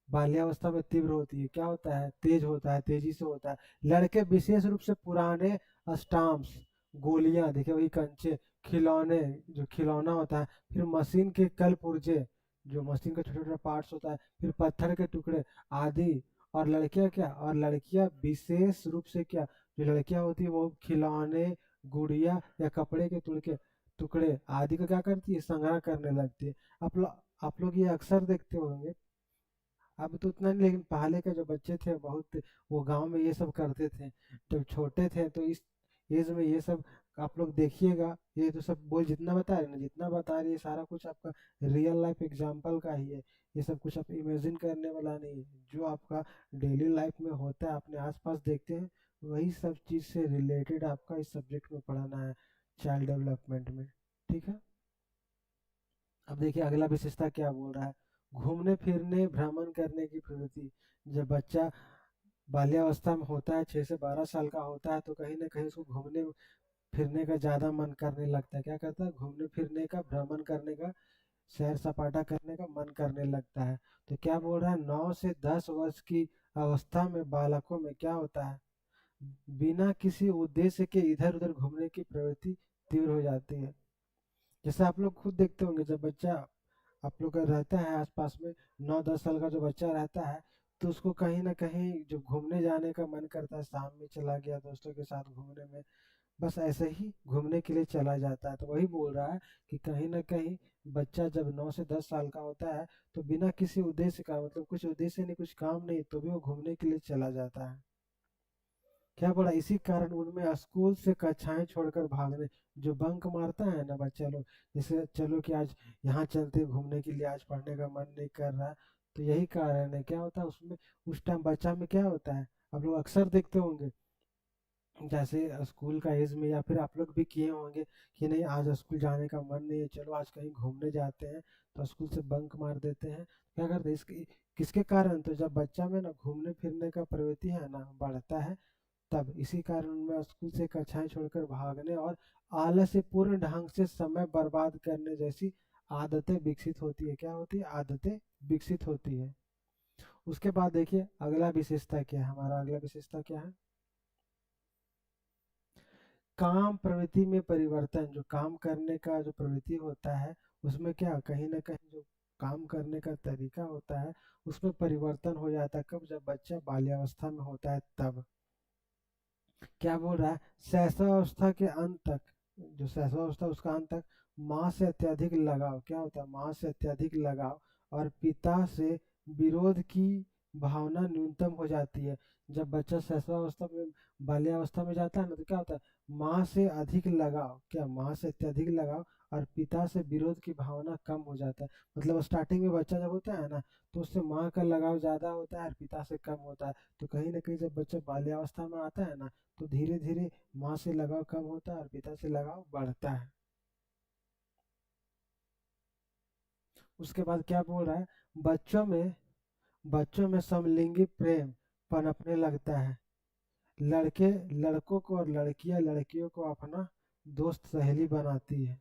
Speaker 1: बाल्यावस्था में तीव्र होती है। क्या होता है, तेज होता है, तेजी से होता है। लड़के विशेष रूप से पुराने स्टाम्प्स, गोलियां, देखिए वही कंचे, खिलौने, जो खिलौना होता है, फिर मशीन के कल पुर्जे, जो मशीन का छोटा छोटा पार्ट्स होता है, फिर पत्थर के टुकड़े आदि। और लड़कियां क्या, और लड़कियां विशेष रूप से क्या, जो लड़कियां होती है वो खिलौने, गुड़िया या कपड़े के टुकड़े टुकड़े आदि का क्या करती है, संग्रह करने लगती है। आप लोग ये अक्सर देखते होंगे, अब तो उतना नहीं, लेकिन पहले के जो बच्चे थे बहुत, वो गांव में ये सब करते थे जब छोटे थे। तो इस एज में ये सब आप लोग देखिएगा, ये तो सब बोल जितना बता रहे ना, जितना बता रही है सारा कुछ आपका रियल लाइफ एग्जांपल का ही है। ये सब कुछ आप इमेजिन करने वाला नहीं है, जो आपका डेली लाइफ में होता है, अपने आसपास देखते हैं, वही सब चीज से रिलेटेड आपका इस सब्जेक्ट में पढ़ाना है, चाइल्ड डेवलपमेंट में। ठीक है। अब देखिए अगला विशेषता क्या बोल रहा है, घूमने फिरने भ्रमण करने की प्रवृत्ति। जब बच्चा बाल्यावस्था में होता है, 6 से 12 साल का होता है, तो कहीं ना कहीं उसको घूमने फिरने का ज्यादा मन करने लगता है। क्या करता है, घूमने फिरने का, भ्रमण करने का, सैर सपाटा करने का मन करने लगता है। तो क्या बोल रहा है, 9 से 10 वर्ष की अवस्था में बालकों में क्या होता है, बिना किसी उद्देश्य के इधर उधर घूमने की प्रवृत्ति तीव्र हो जाती है। जैसे आप लोग खुद देखते होंगे, जब बच्चा आप लोग का रहता है आसपास में, 9 10 साल का जो बच्चा रहता है, तो उसको कहीं ना कहीं जो घूमने जाने का मन करता है, शाम में चला गया दोस्तों के साथ घूमने में, बस ऐसे ही घूमने के लिए चला जाता है। तो वही बोल रहा है कि कहीं ना कहीं बच्चा जब 9 से 10 साल का होता है, तो बिना किसी उद्देश्य का, मतलब कुछ उद्देश्य नहीं, कुछ काम नहीं, तो भी वो घूमने के लिए चला जाता है। क्या बोला, इसी कारण उनमें स्कूल से कक्षाएं छोड़कर भागने, जो बंक मारता है ना बच्चा लोग, जैसे चलो कि आज यहाँ चलते घूमने के लिए, आज पढ़ने का मन नहीं कर रहा, तो यही कारण है। क्या होता है उसमें, उस टाइम बच्चा में क्या होता है, आप लोग अक्सर देखते होंगे, जैसे स्कूल का एज में, या फिर आप लोग भी किए होंगे कि नहीं आज स्कूल जाने का मन नहीं है, चलो आज कहीं घूमने जाते हैं, तो स्कूल से बंक मार देते हैं। क्या करते हैं इसके, किसके कारण, तो जब बच्चा में ना घूमने फिरने का प्रवृत्ति है ना बढ़ता है, तब इसी कारण उनमें स्कूल से कक्षाएं छोड़कर भागने और आलस्यपूर्ण ढंग से समय बर्बाद करने जैसी आदतें विकसित होती है। क्या होती है, आदतें विकसित होती है। उसके बाद देखिए अगला विशेषता क्या है, हमारा अगला विशेषता क्या है, काम प्रवृत्ति में परिवर्तन। जो काम करने का जो प्रवृत्ति होता है, उसमें क्या कहीं ना कहीं जो काम करने का तरीका होता है, उसमें परिवर्तन हो जाता है। कब, जब बच्चा बाल्यावस्था में होता है तब। क्या बोल रहा है, शैशवावस्था के अंत तक, जो शैशवावस्था उसका अंत तक, माँ से अत्यधिक लगाव, क्या होता है, माँ से अत्यधिक लगाव और पिता से विरोध की भावना न्यूनतम हो जाती है। जब बच्चा शैशवावस्था में, बाल्यावस्था में जाता है ना, तो क्या होता है, माँ से अधिक लगाव, क्या माँ से अत्यधिक लगाव और पिता से विरोध की भावना कम हो जाता है। मतलब स्टार्टिंग में बच्चा जब होता है ना, तो उससे माँ का लगाव ज्यादा होता है और पिता से कम होता है। तो कहीं ना कहीं जब बच्चा बाल्यावस्था में आता है ना, तो धीरे धीरे माँ से लगाव कम होता है और पिता से लगाव बढ़ता है। उसके बाद क्या बोल रहा है, बच्चों में समलिंगी प्रेम पनपने लगता है। लड़के लड़कों को और लड़कियां लड़कियों को अपना दोस्त सहेली बनाती है।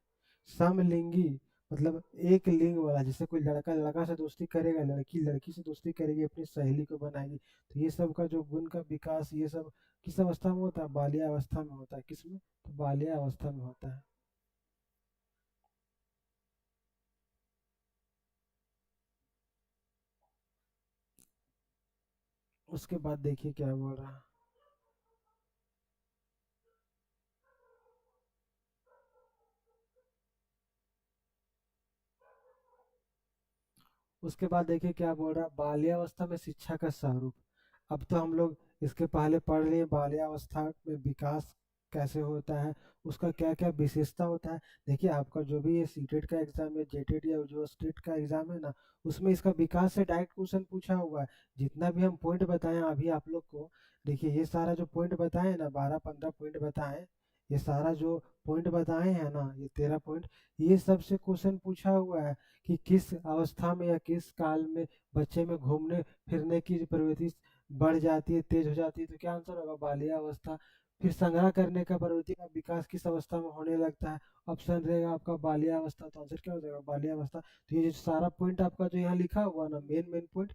Speaker 1: समलिंगी मतलब एक लिंग वाला, जैसे कोई लड़का लड़का से दोस्ती करेगा, लड़की लड़की से दोस्ती करेगी, अपनी सहेली को बनाएगी। तो ये सब का जो गुण का विकास, ये सब किस अवस्था में होता है, बाल्यावस्था में होता है। किसमें, तो बाल्यावस्था में होता है। उसके बाद देखिए क्या बोल रहा है, उसके बाद देखिए क्या बोल रहा है, बाल्यावस्था में शिक्षा का स्वरूप। अब तो हम लोग इसके पहले पढ़ लिए बाल्यावस्था में विकास कैसे होता है, उसका क्या क्या विशेषता होता है। देखिए आपका जो भी ये सीटेट का एग्जाम है, जेटेट या जो स्टेट का एग्जाम है ना, उसमें इसका विकास से डायरेक्ट क्वेश्चन पूछा हुआ है। जितना भी हम पॉइंट बताए अभी आप लोग को, देखिए ये सारा जो पॉइंट बताए ना, 12 15 पॉइंट बताए, ये सारा जो पॉइंट बताए हैं ना, ये 13 पॉइंट, ये सबसे क्वेश्चन पूछा हुआ है कि किस अवस्था में या किस काल में बच्चे में घूमने फिरने की जो प्रवृत्ति बढ़ जाती है, तेज हो जाती है। तो क्या आंसर होगा, बाल्यावस्था। फिर संग्रह करने का प्रवृत्ति का विकास किस अवस्था में होने लगता है, ऑप्शन रहेगा आपका बाल्यावस्था। तो आंसर क्या हो जाएगा, बाल्यावस्था। तो ये जो सारा पॉइंट आपका जो यहाँ लिखा हुआ ना, मेन मेन पॉइंट,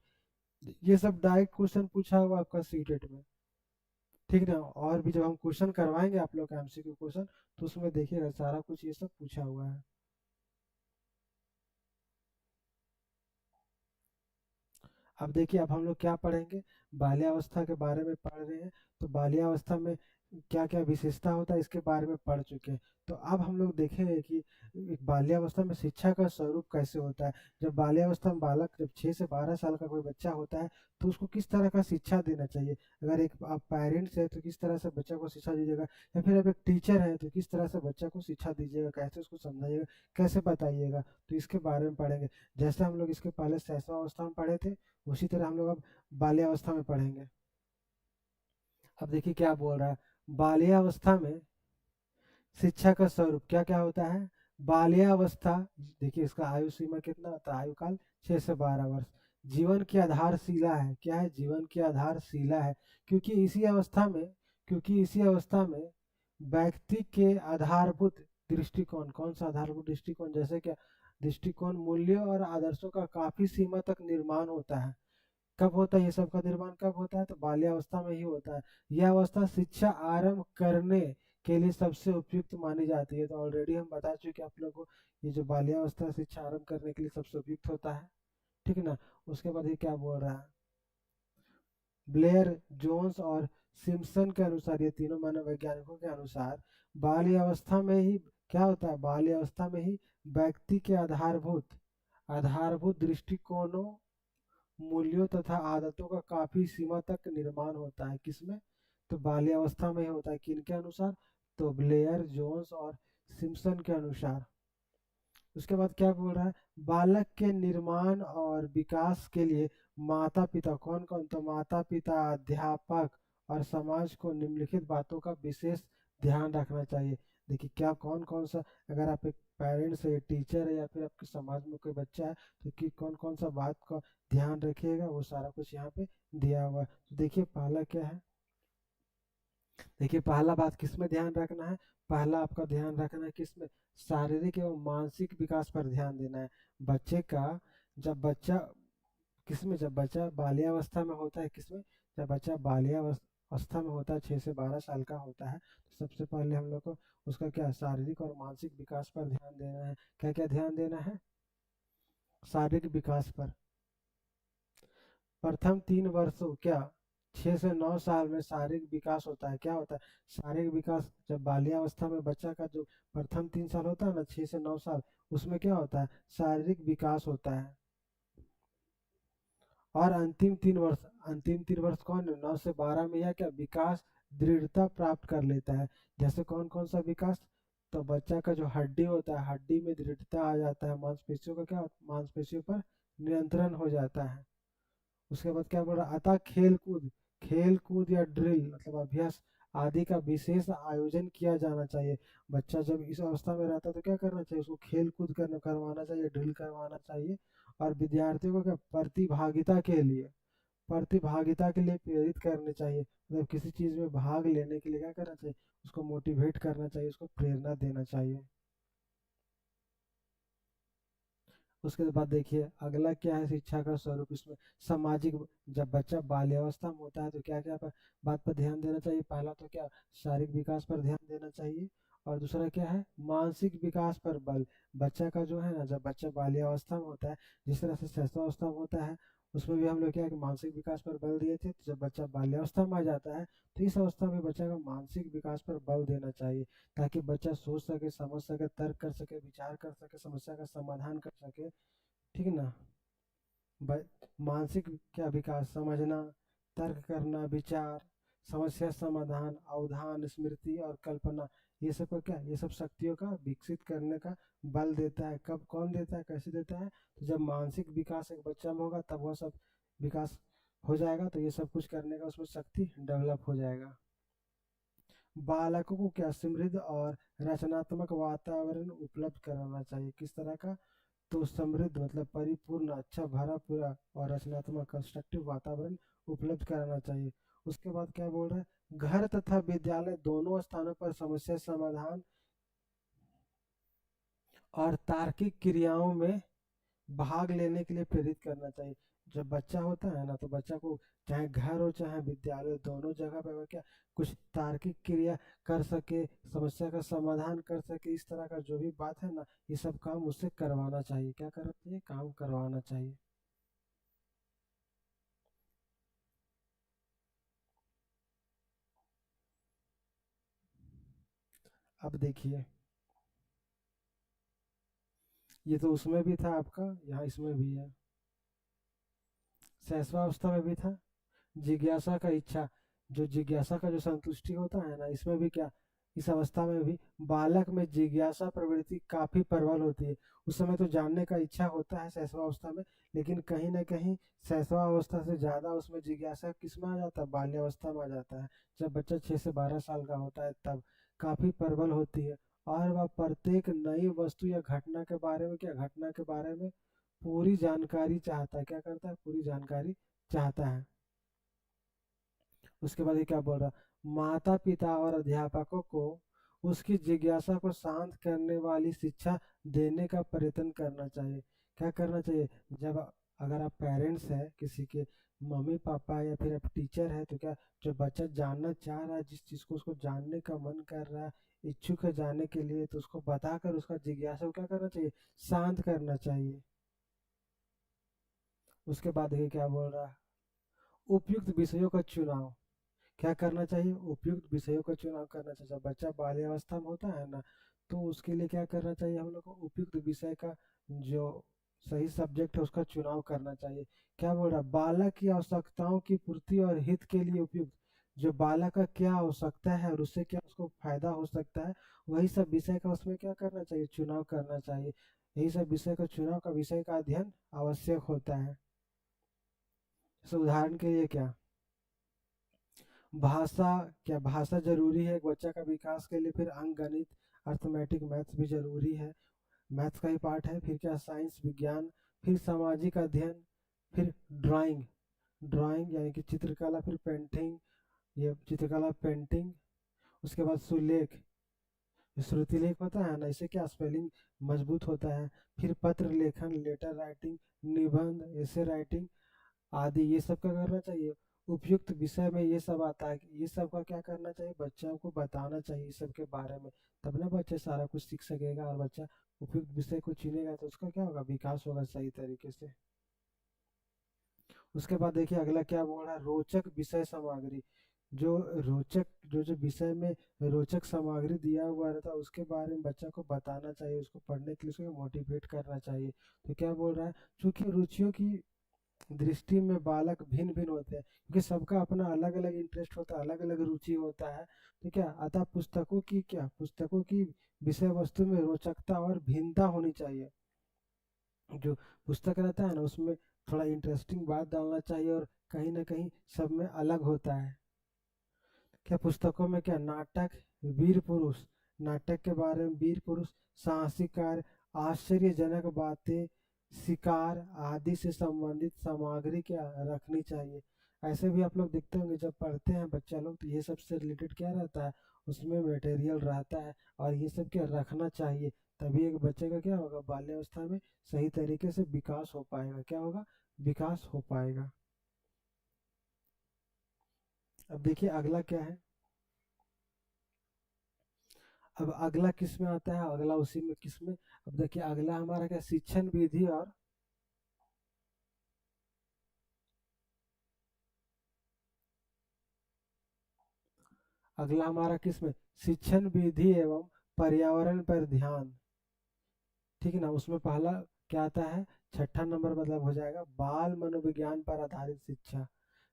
Speaker 1: ये सब डायरेक्ट क्वेश्चन पूछा हुआ आपका सीटेट में। ठीक ना, और भी जब हम क्वेश्चन करवाएंगे आप लोग का एमसीक्यू क्वेश्चन, तो उसमें देखिएगा सारा कुछ ये सब पूछा हुआ है। अब देखिए अब हम लोग क्या पढ़ेंगे, बाल्यावस्था के बारे में पढ़ रहे हैं। तो बाल्यावस्था में क्या क्या विशेषता होता है इसके बारे में पढ़ चुके हैं। तो अब हम लोग देखेंगे कि एक बाल्यावस्था में शिक्षा का स्वरूप कैसे होता है। जब बाल्यावस्था में बालक जब 6 से 12 साल का कोई बच्चा होता है तो उसको किस तरह का शिक्षा देना चाहिए। अगर एक आप पेरेंट्स है तो किस तरह से बच्चा को शिक्षा दीजिएगा, या फिर आप एक टीचर है तो किस तरह से बच्चा को शिक्षा दीजिएगा, कैसे उसको समझाइएगा, कैसे बताइएगा, तो इसके बारे में पढ़ेंगे। जैसे हम लोग इसके पहले शैशवावस्था में पढ़े थे, उसी तरह हम लोग अब बाल्यावस्था में पढ़ेंगे। अब देखिए क्या बोल रहा है। बाल्यावस्था में शिक्षा का स्वरूप क्या क्या होता है। बाल्यावस्था, देखिए इसका आयु सीमा कितना होता है, आयु काल 6 से 12 वर्ष। जीवन की आधारशिला है, क्या है, जीवन की आधारशिला है। क्योंकि इसी अवस्था में क्योंकि इसी अवस्था में व्यक्ति के आधारभूत दृष्टिकोण, कौन सा आधारभूत दृष्टिकोण, जैसे कि दृष्टिकोण, मूल्यों और आदर्शों का काफी सीमा तक निर्माण होता है। कब होता है ये सब का निर्माण, कब होता है, तो बाल्यावस्था में ही होता है। यह अवस्था शिक्षा आरंभ करने के लिए सबसे उपयुक्त मानी जाती है। तो ऑलरेडी हम बता चुके हैं आप लोगों को, ये जो बाल्यावस्था शिक्षा आरंभ करने के लिए सबसे उपयुक्त होता है, ठीक है ना। उसके बाद ये क्या बोल रहा है, ब्लेयर, जोन्स और सिम्पसन के अनुसार, ये तीनों मनोवैज्ञानिकों के अनुसार बाल्यावस्था में ही क्या होता है, बाल्यावस्था में ही व्यक्ति के आधारभूत दृष्टिकोणों, मूल्यों तथा आदतों का काफी सीमा तक निर्माण होता है। किसमें, तो बाल्यावस्था में ही होता है। किनके अनुसार, तो ब्लेयर, जोन्स और सिम्पसन के अनुसार। उसके बाद क्या बोल रहा है, बालक के निर्माण और विकास के लिए माता पिता, कौन कौन, तो माता पिता, अध्यापक और समाज को निम्नलिखित बातों का विशेष ध्यान रखना चाहिए। देखिए क्या कौन कौन सा, अगर आप एक पेरेंट्स है, टीचर है, या फिर आपके समाज में कोई बच्चा है, तो कि कौन कौन सा बात का ध्यान रखिएगा, वो सारा कुछ यहाँ पे दिया हुआ है। तो देखिए पहला क्या है, देखिए पहला बात किस में ध्यान रखना है, पहला आपका ध्यान रखना है किस में, शारीरिक एवं मानसिक विकास पर ध्यान देना है। बच्चे का, जब बच्चा किसमें, जब बच्चा बाल्यावस्था में होता है, किसमें, जब बच्चा बाल्यावस्था में होता है, 6 से 12 साल का होता है, तो सबसे पहले हम लोग को उसका क्या, शारीरिक और मानसिक विकास पर ध्यान देना है। क्या क्या ध्यान देना है, शारीरिक विकास पर। प्रथम 3 वर्षों, क्या, 6 से 9 साल में शारीरिक विकास होता है। क्या होता है, शारीरिक विकास, जब बाल्यावस्था में बच्चा का जो प्रथम 3 साल होता है ना, 6 से 9 साल, उसमें क्या होता है, शारीरिक विकास होता है। और अंतिम 3 वर्ष कौन है, 9 से 12 में यह क्या, विकास, दृढ़ता प्राप्त कर लेता है। जैसे कौन कौन सा विकास, तो बच्चा का जो हड्डी होता है, हड्डी में दृढ़ता आ जाता है, मांसपेशियों का क्या, मांसपेशियों पर नियंत्रण हो जाता है। उसके बाद क्या बोल रहा है, अतः खेल कूद या ड्रिल मतलब अभ्यास आदि का विशेष आयोजन किया जाना चाहिए। बच्चा जब इस अवस्था में रहता है तो क्या करना चाहिए, उसको खेल कूद करवाना चाहिए, ड्रिल करवाना चाहिए। और विद्यार्थियों को क्या, प्रतिभागिता के लिए प्रेरित करने चाहिए। मतलब किसी चीज में भाग लेने के लिए क्या करना चाहिए, उसको मोटिवेट करना चाहिए, उसको प्रेरणा देना चाहिए। उसके बाद देखिए अगला क्या है, शिक्षा का स्वरूप इसमें सामाजिक। जब बच्चा बाल्यावस्था में होता है तो क्या क्या बात पर ध्यान देना चाहिए, पहला तो क्या, शारीरिक विकास पर ध्यान देना चाहिए। और दूसरा क्या है, मानसिक विकास पर बल। बच्चा का जो है ना, जब बच्चा बाल्यावस्था में होता है, जिस तरह से शैशवावस्था में होता है, उसमें भी हम लोग क्या है कि मानसिक विकास पर बल दिए थे। तो जब बच्चा बाल्यावस्था में आ जाता है तो इस अवस्था में बच्चा का मानसिक विकास पर बल देना चाहिए, ताकि बच्चा सोच सके, समझ सके, तर्क कर सके, विचार कर सके, समस्या का समाधान कर सके, ठीक है ना। ब- मानसिक क्या विकास, समझना, तर्क करना, विचार, समस्या समाधान, अवधान, स्मृति और कल्पना, ये सब का क्या, ये सब शक्तियों का विकसित करने का बल देता है। कब, कौन देता है, कैसे देता है, तो जब मानसिक विकास एक बच्चा में होगा तब वह सब विकास हो जाएगा, तो ये सब कुछ करने का उसमें शक्ति डेवलप हो जाएगा। बालकों को क्या, समृद्ध और रचनात्मक वातावरण उपलब्ध कराना चाहिए। किस तरह का, तो समृद्ध मतलब परिपूर्ण, अच्छा, भरा पूरा और रचनात्मक कंस्ट्रक्टिव वातावरण उपलब्ध कराना चाहिए। उसके बाद क्या बोल रहा है, घर तथा विद्यालय दोनों स्थानों पर समस्या समाधान और तार्किक क्रियाओं में भाग लेने के लिए प्रेरित करना चाहिए। जब बच्चा होता है ना, तो बच्चा को चाहे घर हो चाहे विद्यालय, दोनों जगह पे वो क्या, कुछ तार्किक क्रिया कर सके, समस्या का समाधान कर सके, इस तरह का जो भी बात है ना, ये सब काम उससे करवाना चाहिए। क्या करना चाहिए, काम करवाना चाहिए। अब देखिए, ये तो उसमें भी था आपका, यहाँ इसमें भी है। शैशवावस्था में भी था जिज्ञासा का इच्छा, जो जिज्ञासा का जो संतुष्टि होता है ना, इसमें भी क्या, इस अवस्था में भी बालक में जिज्ञासा प्रवृत्ति काफी प्रबल होती है। उस समय तो जानने का इच्छा होता है शैशवावस्था में, लेकिन कहीं ना कहीं शैशवावस्था से ज्यादा उसमें जिज्ञासा किस में आ जाता है, बाल्यावस्था में आ जाता है। जब बच्चा 6 से 12 साल का होता है तब काफी प्रबल होती है, और वह प्रत्येक नई वस्तु या घटना के बारे में, क्या घटना के बारे में पूरी जानकारी चाहता है, क्या करता है, पूरी जानकारी चाहता है। उसके बाद ये क्या बोल रहा, माता पिता और अध्यापकों को उसकी जिज्ञासा को शांत करने वाली शिक्षा देने का प्रयत्न करना चाहिए। क्या करना चाहिए, जब अगर आप पेरेंट्स हैं किसी के, मम्मी पापा या फिर आप टीचर है, तो क्या, जो बच्चा जानना चाह रहा है, जिस चीज़ को उसको जानने का मन कर रहा है, इच्छुक है जानने के लिए, तो उसको बताकर उसका जिज्ञासा को क्या करना चाहिए, शांत करना चाहिए। उसके बाद ये क्या बोल रहा है, उपयुक्त विषयों का चुनाव, क्या करना चाहिए, उपयुक्त विषयों का चुनाव करना चाहिए। जब बच्चा बाल्यावस्था में होता है ना, तो उसके लिए क्या करना चाहिए, हम लोग को उपयुक्त विषय का, जो सही सब्जेक्ट है उसका चुनाव करना चाहिए। क्या बोल रहा है, बालक की आवश्यकताओं की पूर्ति और हित के लिए उपयुक्त, जो बालक का क्या आवश्यकता है और उससे क्या उसको फायदा हो सकता है, वही सब विषय का उसमें क्या करना चाहिए, चुनाव करना चाहिए। यही सब विषय का चुनाव का, विषय का अध्ययन आवश्यक होता है। जैसे उदाहरण के लिए क्या, भाषा, क्या भाषा जरूरी है एक बच्चा का विकास के लिए, फिर अंक गणित, अर्थमेटिक, मैथ्स भी जरूरी है, मैथ्स का ही पार्ट है। फिर क्या, साइंस, विज्ञान, फिर सामाजिक अध्ययन, फिर ड्राइंग, ड्राइंग यानी कि चित्रकला, फिर पेंटिंग, ये चित्रकला पेंटिंग। उसके बाद सुलेख, श्रुति लेख होता है ना, इससे क्या स्पेलिंग मजबूत होता है। फिर पत्र लेखन, लेटर राइटिंग, निबंध, ऐसे राइटिंग आदि, ये सब का करना चाहिए। उपयुक्त विषय में ये सब आता है, कि ये सब का क्या करना चाहिए, बच्चों को बताना चाहिए इस सब के बारे में, तब ना बच्चे सारा कुछ सीख सकेगा, और बच्चा उपयुक्त विषय को चुनेगा तो उसका क्या होगा, विकास होगा सही तरीके से। उसके बाद देखिए अगला क्या बोल रहा है, रोचक विषय सामग्री, जो रोचक, जो जो विषय में रोचक सामग्री दिया हुआ रहता है उसके बारे में बच्चा को बताना चाहिए, उसको पढ़ने के लिए उसको मोटिवेट करना चाहिए। तो क्या बोल रहा है, चूंकि रुचियों की दृष्टि में बालक भिन्न भिन्न होते हैं, क्योंकि सबका अपना अलग अलग इंटरेस्ट होता है, अलग अलग रुचि होता है। तो क्या, अतः पुस्तकों की, क्या पुस्तकों की विषय वस्तु में रोचकता और भिन्नता होनी चाहिए। जो पुस्तक रहता है ना, उसमें थोड़ा इंटरेस्टिंग बात डालना चाहिए, और कहीं ना कहीं सब में अलग होता है। क्या पुस्तकों में, क्या नाटक, वीर पुरुष, नाटक के बारे में, वीर पुरुष, साहसिक कार्य, आश्चर्यजनक बातें, शिकार आदि से संबंधित सामग्री क्या रखनी चाहिए। ऐसे भी आप लोग देखते होंगे जब पढ़ते हैं बच्चा लोग, तो ये सब से रिलेटेड क्या रहता है, उसमें मटेरियल रहता है, और ये सब क्या रखना चाहिए। तभी एक बच्चे का क्या होगा, बाल्यावस्था में सही तरीके से विकास हो पाएगा, क्या होगा, विकास हो पाएगा। अब देखिए अगला क्या है, अब अगला किस में आता है, अगला उसी में किस में, अब देखिए अगला हमारा क्या, शिक्षण विधि और, अगला हमारा किस में, शिक्षण विधि एवं पर्यावरण पर ध्यान। ठीक है ना, उसमें पहला क्या आता है, छठा नंबर मतलब हो जाएगा बाल मनोविज्ञान पर आधारित शिक्षा।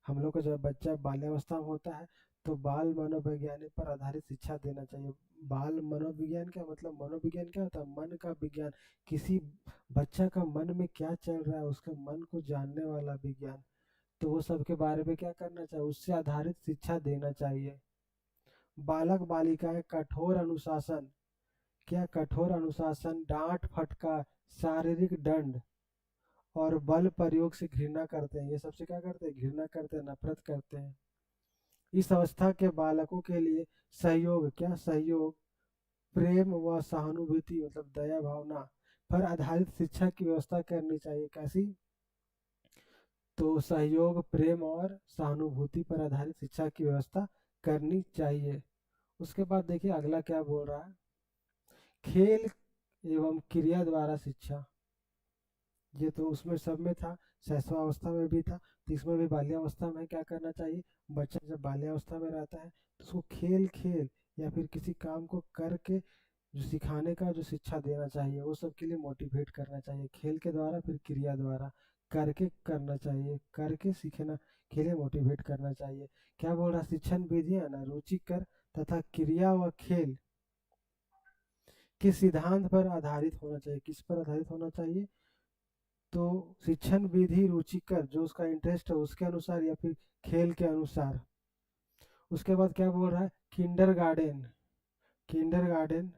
Speaker 1: हम लोग को जब बच्चा बाल्यावस्था में होता है, तो बाल मनोवैज्ञानिक पर आधारित शिक्षा देना चाहिए। बाल मनोविज्ञान क्या मतलब, मनोविज्ञान क्या होता है, मन का विज्ञान, किसी बच्चा का मन में क्या चल रहा है, उसके मन को जानने वाला विज्ञान। तो वो सब के बारे में क्या करना चाहिए, उससे आधारित शिक्षा देना चाहिए। बालक बालिकाएं कठोर अनुशासन, क्या कठोर अनुशासन, डांट फटकार, शारीरिक दंड और बल प्रयोग से घृणा करते हैं, ये सबसे क्या करते हैं, घृणा करते हैं, नफरत करते हैं। इस अवस्था के बालकों के लिए सहयोग, क्या सहयोग, प्रेम व सहानुभूति मतलब दया भावना पर आधारित शिक्षा की व्यवस्था करनी चाहिए। कैसी, तो सहयोग, प्रेम और सहानुभूति पर आधारित शिक्षा की व्यवस्था करनी चाहिए। उसके बाद देखिए अगला क्या बोल रहा है, खेल एवं क्रिया द्वारा शिक्षा। ये तो उसमें सब में था, शैशवावस्था में भी था, तो इसमें भी बाल्यावस्था में क्या करना चाहिए, बच्चा जब बाल्यावस्था में रहता है तो उसको खेल खेल या फिर किसी काम को करके जो सिखाने का जो शिक्षा देना चाहिए वो सब के लिए मोटिवेट करना चाहिए। खेल के द्वारा फिर क्रिया द्वारा करके करना चाहिए, करके सीखना के लिए मोटिवेट करना चाहिए। क्या बोल रहा है, शिक्षण विधियां ना रुचिकर तथा क्रिया व खेल किस सिद्धांत पर आधारित होना चाहिए, किस पर आधारित होना चाहिए? तो शिक्षण विधि रुचिकर जो उसका इंटरेस्ट है उसके अनुसार या फिर खेल के अनुसार। उसके बाद क्या बोल रहा है, kindergarten, kindergarten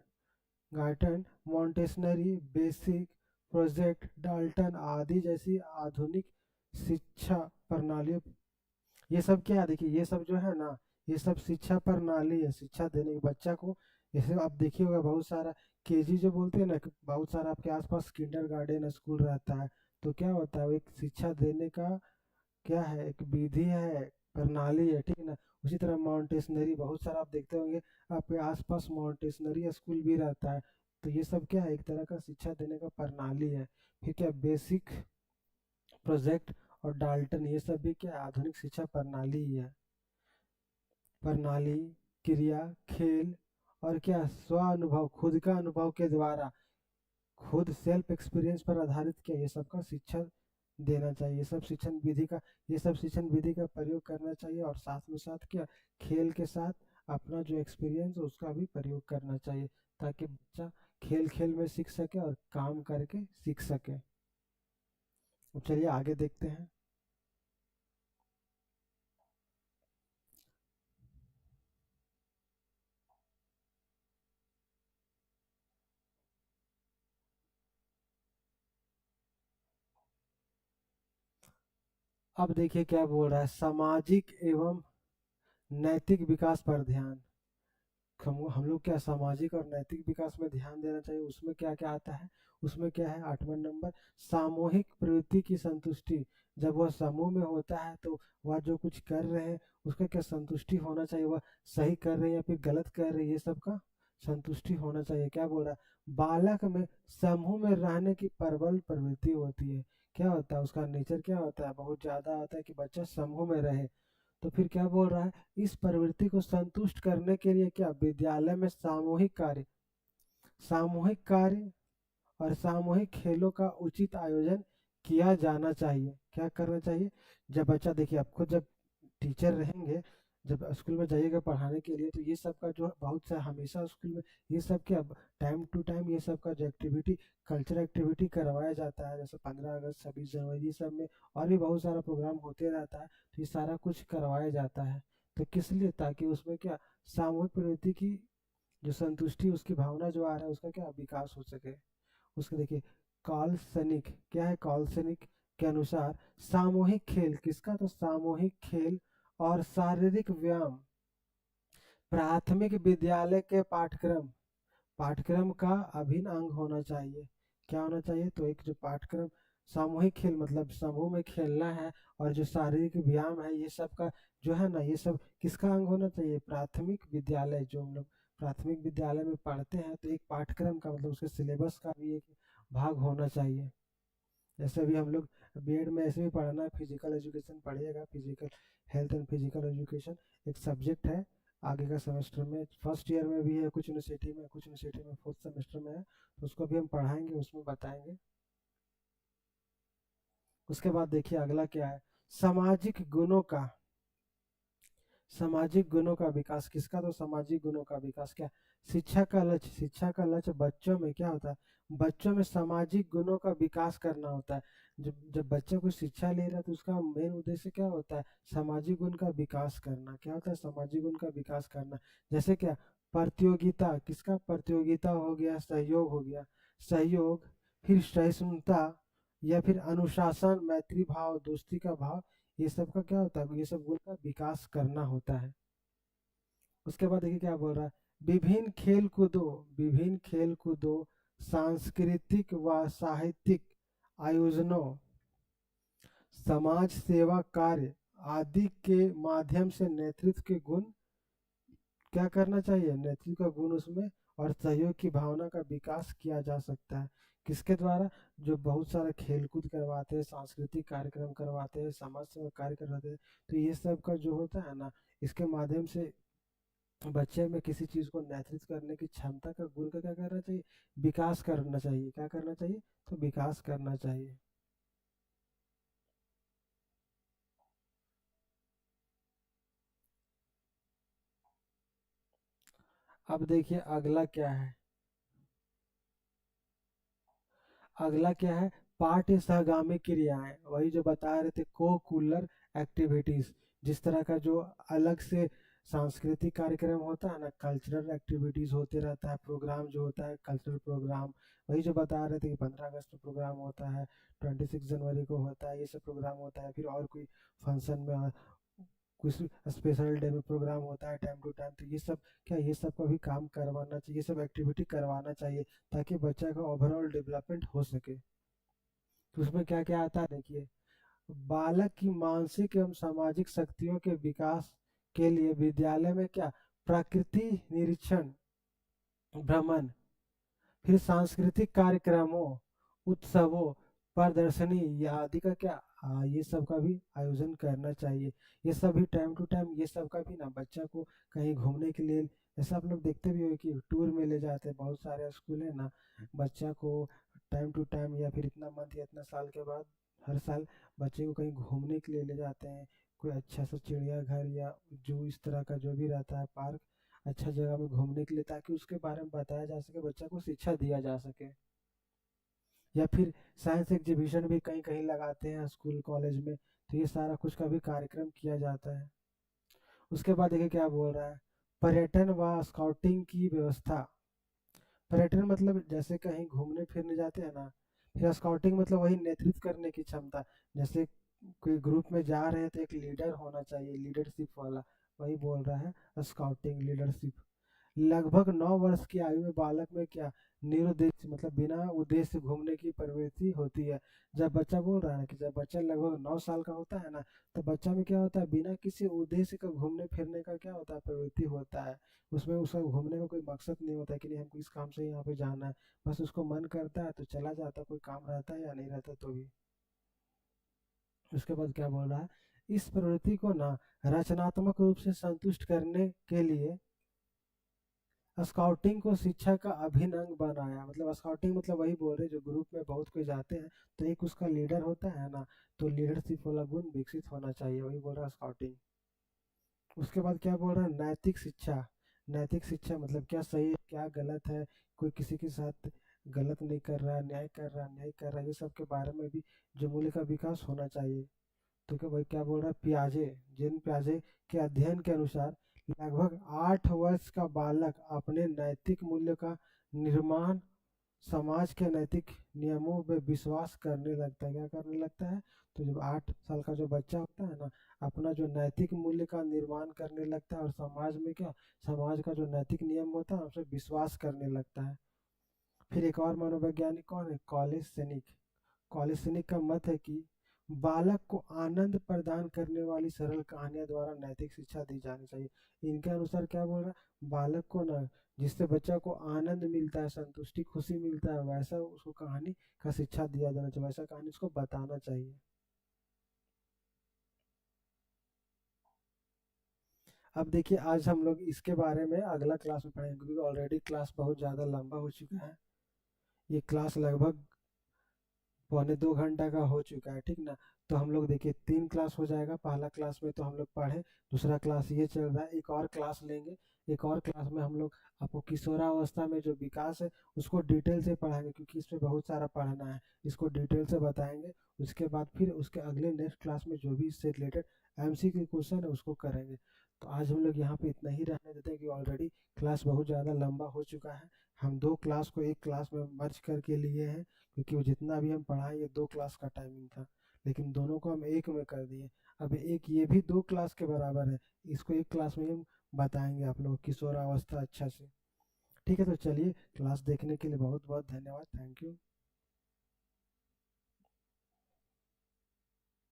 Speaker 1: garten Montessori basic project Dalton आदि जैसी आधुनिक शिक्षा प्रणालियों, ये सब क्या है, देखिए ये सब जो है ना, ये सब शिक्षा प्रणाली है, शिक्षा देने के बच्चा को। जैसे आप देखिए होगा बहुत सारा केजी जो बोलते हैं ना कि बहुत सारा आपके आसपास किंडरगार्टन स्कूल रहता है, तो क्या होता है वो एक शिक्षा देने का क्या है, एक विधि है, प्रणाली है, ठीक है ना। उसी तरह माउंटेसनरी बहुत सारा आप देखते होंगे आपके आसपास माउंटेसनरी स्कूल भी रहता है, तो ये सब क्या है, एक तरह का शिक्षा देने का प्रणाली है। फिर क्या बेसिक प्रोजेक्ट और डाल्टन ये सब भी क्या आधुनिक शिक्षा प्रणाली ही है। प्रणाली, क्रिया, खेल और क्या स्व अनुभव, खुद का अनुभव के द्वारा, खुद सेल्फ एक्सपीरियंस पर आधारित क्या ये सबका शिक्षा देना चाहिए। ये सब शिक्षण विधि का, ये सब शिक्षण विधि का प्रयोग करना चाहिए और साथ में साथ क्या खेल के साथ अपना जो एक्सपीरियंस है उसका भी प्रयोग करना चाहिए, ताकि बच्चा खेल खेल में सीख सके और काम करके सीख सके। अब चलिए आगे देखते हैं। अब देखिए क्या बोल रहा है, सामाजिक एवं नैतिक विकास पर ध्यान। हम लोग क्या सामाजिक और नैतिक विकास में ध्यान देना चाहिए, उसमें क्या क्या आता है, उसमें क्या है 8वां नंबर, सामूहिक प्रवृत्ति की संतुष्टि। जब वह समूह में होता है तो वह जो कुछ कर रहे हैं उसका क्या संतुष्टि होना चाहिए, वह सही कर रहे हैं या फिर गलत कर रहे हैं, ये सब का संतुष्टि होना चाहिए। क्या बोल रहा है, बालक में समूह में रहने की प्रबल प्रवृत्ति होती है। क्या होता है उसका नेचर, क्या होता है बहुत ज्यादा होता है कि बच्चा समूह में रहे। तो फिर क्या बोल रहा है, इस प्रवृत्ति को संतुष्ट करने के लिए क्या विद्यालय में सामूहिक कार्य, सामूहिक कार्य और सामूहिक खेलों का उचित आयोजन किया जाना चाहिए। क्या करना चाहिए, जब बच्चा देखिए आप खुद जब टीचर रहेंगे, जब स्कूल में जाइएगा पढ़ाने के लिए, तो ये सब का जो बहुत सा हमेशा स्कूल में ये सब क्या टाइम टू टाइम ये सब का जो एक्टिविटी, कल्चरल एक्टिविटी करवाया जाता है, जैसे 15 अगस्त 26 जनवरी ये सब में और भी बहुत सारा प्रोग्राम होते रहता है, तो ये सारा कुछ करवाया जाता है। तो किस लिए, ताकि उसमें क्या सामूहिक प्रवृत्ति की जो संतुष्टि उसकी भावना जो आ रहा है उसका क्या विकास हो सके। उसके देखिए काल्सनिक, क्या है काल्सनिक के अनुसार सामूहिक खेल, किसका, तो सामूहिक खेल और शारीरिक व्यायाम प्राथमिक विद्यालय के पाठ्यक्रम, पाठ्यक्रम का अभिन्न अंग होना चाहिए। क्या होना चाहिए, तो एक जो पाठ्यक्रम, सामूहिक खेल मतलब समूह में खेलना है, और जो शारीरिक व्यायाम है ये सब का जो है ना, ये सब किसका अंग होना चाहिए, प्राथमिक विद्यालय, जो हम लोग प्राथमिक विद्यालय में पढ़ते हैं तो एक पाठ्यक्रम का मतलब उसके सिलेबस का भी एक भाग होना चाहिए। जैसे अभी हम लोग बीएड में ऐसे भी पढ़ना है, फिजिकल एजुकेशन पढ़िएगा, physical health and physical education एक सब्जेक्ट है। आगे का सेमेस्टर में फर्स्ट ईयर में भी है, कुछ यूनिवर्सिटी में, कुछ यूनिवर्सिटी में फोर्थ सेमेस्टर में है, तो उसको भी हम पढ़ाएंगे, उसमें बताएंगे। उसके बाद देखिए अगला क्या है, सामाजिक गुणों का, सामाजिक गुणों का विकास, किसका, तो सामाजिक गुणों का विकास क्या, शिक्षा का लक्ष्य, शिक्षा का लक्ष्य बच्चों में क्या होता है, बच्चों में सामाजिक गुणों का विकास करना होता है। जब जब बच्चा कोई शिक्षा ले रहा है तो उसका मेन उद्देश्य क्या होता है, सामाजिक गुण का विकास करना। क्या होता है, सामाजिक गुण का विकास करना। जैसे क्या प्रतियोगिता, किसका प्रतियोगिता हो गया, सहयोग हो गया, सहयोग, फिर सहिष्णुता या फिर अनुशासन, मैत्री भाव, दोस्ती का भाव, ये सब का क्या होता है, ये सब गुण का विकास करना होता है। उसके बाद देखिए क्या बोल रहा है, विभिन्न खेल कूदों, विभिन्न खेल कूदों, सांस्कृतिक व साहित्यिक आयोजनों, समाज सेवा कार्य आदि के माध्यम से नेतृत्व के गुण, क्या करना चाहिए, नेतृत्व का गुण उसमें और सहयोग की भावना का विकास किया जा सकता है। किसके द्वारा, जो बहुत सारा खेलकूद करवाते हैं, सांस्कृतिक कार्यक्रम करवाते हैं, समाज सेवा कार्य करवाते हैं, तो ये सब का जो होता है ना, इसके माध्यम से बच्चे में किसी चीज़ को नेतृत्व करने की क्षमता का गुण का क्या करना चाहिए, विकास करना चाहिए। क्या करना चाहिए, तो विकास करना चाहिए। अब देखिए अगला क्या है, अगला क्या है, पाठ्य सहगामी क्रियाएं, वही जो बता रहे थे को कुलर एक्टिविटीज। जिस तरह का जो अलग से सांस्कृतिक कार्यक्रम होता है ना, कल्चरल एक्टिविटीज होते रहता है, प्रोग्राम जो होता है कल्चरल प्रोग्राम, वही जो बता रहे थे कि 15 अगस्त में प्रोग्राम होता है, 26 जनवरी को होता है, ये सब प्रोग्राम होता है। फिर और कोई फंक्शन में कुछ स्पेशल डे में प्रोग्राम होता है टाइम टू टाइम, तो ये सब क्या, ये सब का भी काम करवाना चाहिए, ये सब एक्टिविटी करवाना चाहिए, ताकि बच्चा का ओवरऑल डेवलपमेंट हो सके। तो उसमें क्या क्या आता है देखिए, बालक की मानसिक एवं सामाजिक शक्तियों के विकास के लिए विद्यालय में क्या, प्रकृति निरीक्षण, भ्रमण, फिर सांस्कृतिक कार्यक्रमों, उत्सवों, प्रदर्शनी या आदि का क्या, ये सब का भी आयोजन करना चाहिए। ये सब भी टाइम टू टाइम, ये सब का भी ना बच्चा को कहीं घूमने के लिए, ऐसा आप लोग देखते भी हो कि टूर में ले जाते हैं, बहुत सारे स्कूल है ना, बच्चा को टाइम टू टाइम या फिर इतना मंथ या इतना साल के बाद हर साल बच्चे को कहीं घूमने के लिए ले जाते हैं। कोई अच्छा सा चिड़ियाघर या जू, इस तरह का जो भी रहता है पार्क, अच्छा जगह में घूमने के लिए, ताकि उसके बारे में बताया जा सके, बच्चा को शिक्षा दिया जा सके। या फिर साइंस एग्जीबिशन भी कहीं कहीं लगाते हैं स्कूल कॉलेज में, तो ये सारा कुछ का भी कार्यक्रम किया जाता है। उसके बाद देखिए क्या बोल रहा है, पर्यटन व स्काउटिंग की व्यवस्था। पर्यटन मतलब जैसे कहीं घूमने फिरने जाते हैं ना, फिर स्काउटिंग मतलब वही नेतृत्व करने की क्षमता, जैसे कोई ग्रुप में जा रहे हैं तो एक लीडर होना चाहिए, लीडरशिप वाला, वही बोल रहा है स्काउटिंग लीडरशिप। लगभग 9 वर्ष की आयु में बालक में क्या, निरुद्देश्य मतलब बिना उद्देश्य घूमने की प्रवृत्ति होती है। जब बच्चा बोल रहा है ना कि जब बच्चा लगभग 9 साल का होता है ना, तो बच्चा में क्या होता है, बिना किसी उद्देश्य का घूमने फिरने का क्या होता है, प्रवृत्ति होता है। उसमें उसका घूमने का कोई मकसद नहीं होता है कि नहीं हमको इस काम से यहाँ पे जाना है, बस उसको मन करता है तो चला जाता है, कोई काम रहता है या नहीं रहता तो भी। उसके बाद क्या बोल रहा है, इस प्रवृत्ति को ना रचनात्मक रूप से संतुष्ट करने के लिए स्काउटिंग को शिक्षा का अभिन्न अंग बनाया। मतलब स्काउटिंग मतलब वही बोल रहे जो ग्रुप में बहुत कोई जाते हैं, तो एक उसका लीडर होता है ना, तो लीडरशिप वाला गुण विकसित होना चाहिए, वही बोल रहा है स्काउटिंग। उसके बाद क्या बोल रहा है, नैतिक शिक्षा। नैतिक शिक्षा मतलब क्या सही है क्या गलत है, कोई किसी के साथ गलत नहीं कर रहा है, न्याय कर रहा है, न्याय कर रहा है, ये सब के बारे में भी जो मूल्य का विकास होना चाहिए। तो क्या भाई क्या बोल रहा है, पियाजे, जिन पियाजे के अध्ययन के अनुसार लगभग 8 वर्ष का बालक अपने नैतिक मूल्य का निर्माण, समाज के नैतिक नियमों पे विश्वास करने लगता है। क्या करने लगता है, तो जब 8 साल का जो बच्चा होता है ना, अपना जो नैतिक मूल्य का निर्माण करने लगता है, और समाज में क्या, समाज का जो नैतिक नियम होता है उसे विश्वास करने लगता है। फिर एक और मनोवैज्ञानिक कौन है, कॉलेज सैनिक। कॉलेज सैनिक का मत है कि बालक को आनंद प्रदान करने वाली सरल कहानियों द्वारा नैतिक शिक्षा दी जानी चाहिए। इनके अनुसार क्या बोल रहा है, बालक को ना जिससे बच्चा को आनंद मिलता है, संतुष्टि खुशी मिलता है, वैसा उसको कहानी का शिक्षा दिया जाना चाहिए, वैसा कहानी उसको बताना चाहिए। अब देखिए आज हम लोग इसके बारे में अगला क्लास में पढ़ेंगे, क्योंकि ऑलरेडी क्लास बहुत ज़्यादा लंबा हो चुका है। ये क्लास लगभग 1 पौने 2 घंटा का हो चुका है, ठीक ना। तो हम लोग देखिए 3 क्लास हो जाएगा, पहला क्लास में तो हम लोग पढ़े, दूसरा क्लास ये चल रहा है, एक और क्लास लेंगे। एक और क्लास में हम लोग आपको किशोरावस्था में जो विकास है उसको डिटेल से पढ़ाएंगे, क्योंकि इसमें बहुत सारा पढ़ना है, इसको डिटेल से बताएंगे। उसके बाद फिर उसके अगले नेक्स्ट क्लास में जो भी इससे रिलेटेड एमसीक्यू क्वेश्चन है उसको करेंगे। तो आज हम लोग यहाँ पे इतना ही रहने देते हैं, कि ऑलरेडी क्लास बहुत ज़्यादा लंबा हो चुका है। हम 2 क्लास को एक क्लास में मर्ज करके लिए हैं, क्योंकि वो जितना भी हम पढ़ाए ये 2 क्लास का टाइमिंग था, लेकिन दोनों को हम एक में कर दिए। अब एक ये भी 2 क्लास के बराबर है, इसको एक क्लास में हम बताएंगे आप लोग किशोरावस्था अच्छा से। ठीक है, तो चलिए क्लास देखने के लिए बहुत बहुत धन्यवाद, थैंक यू।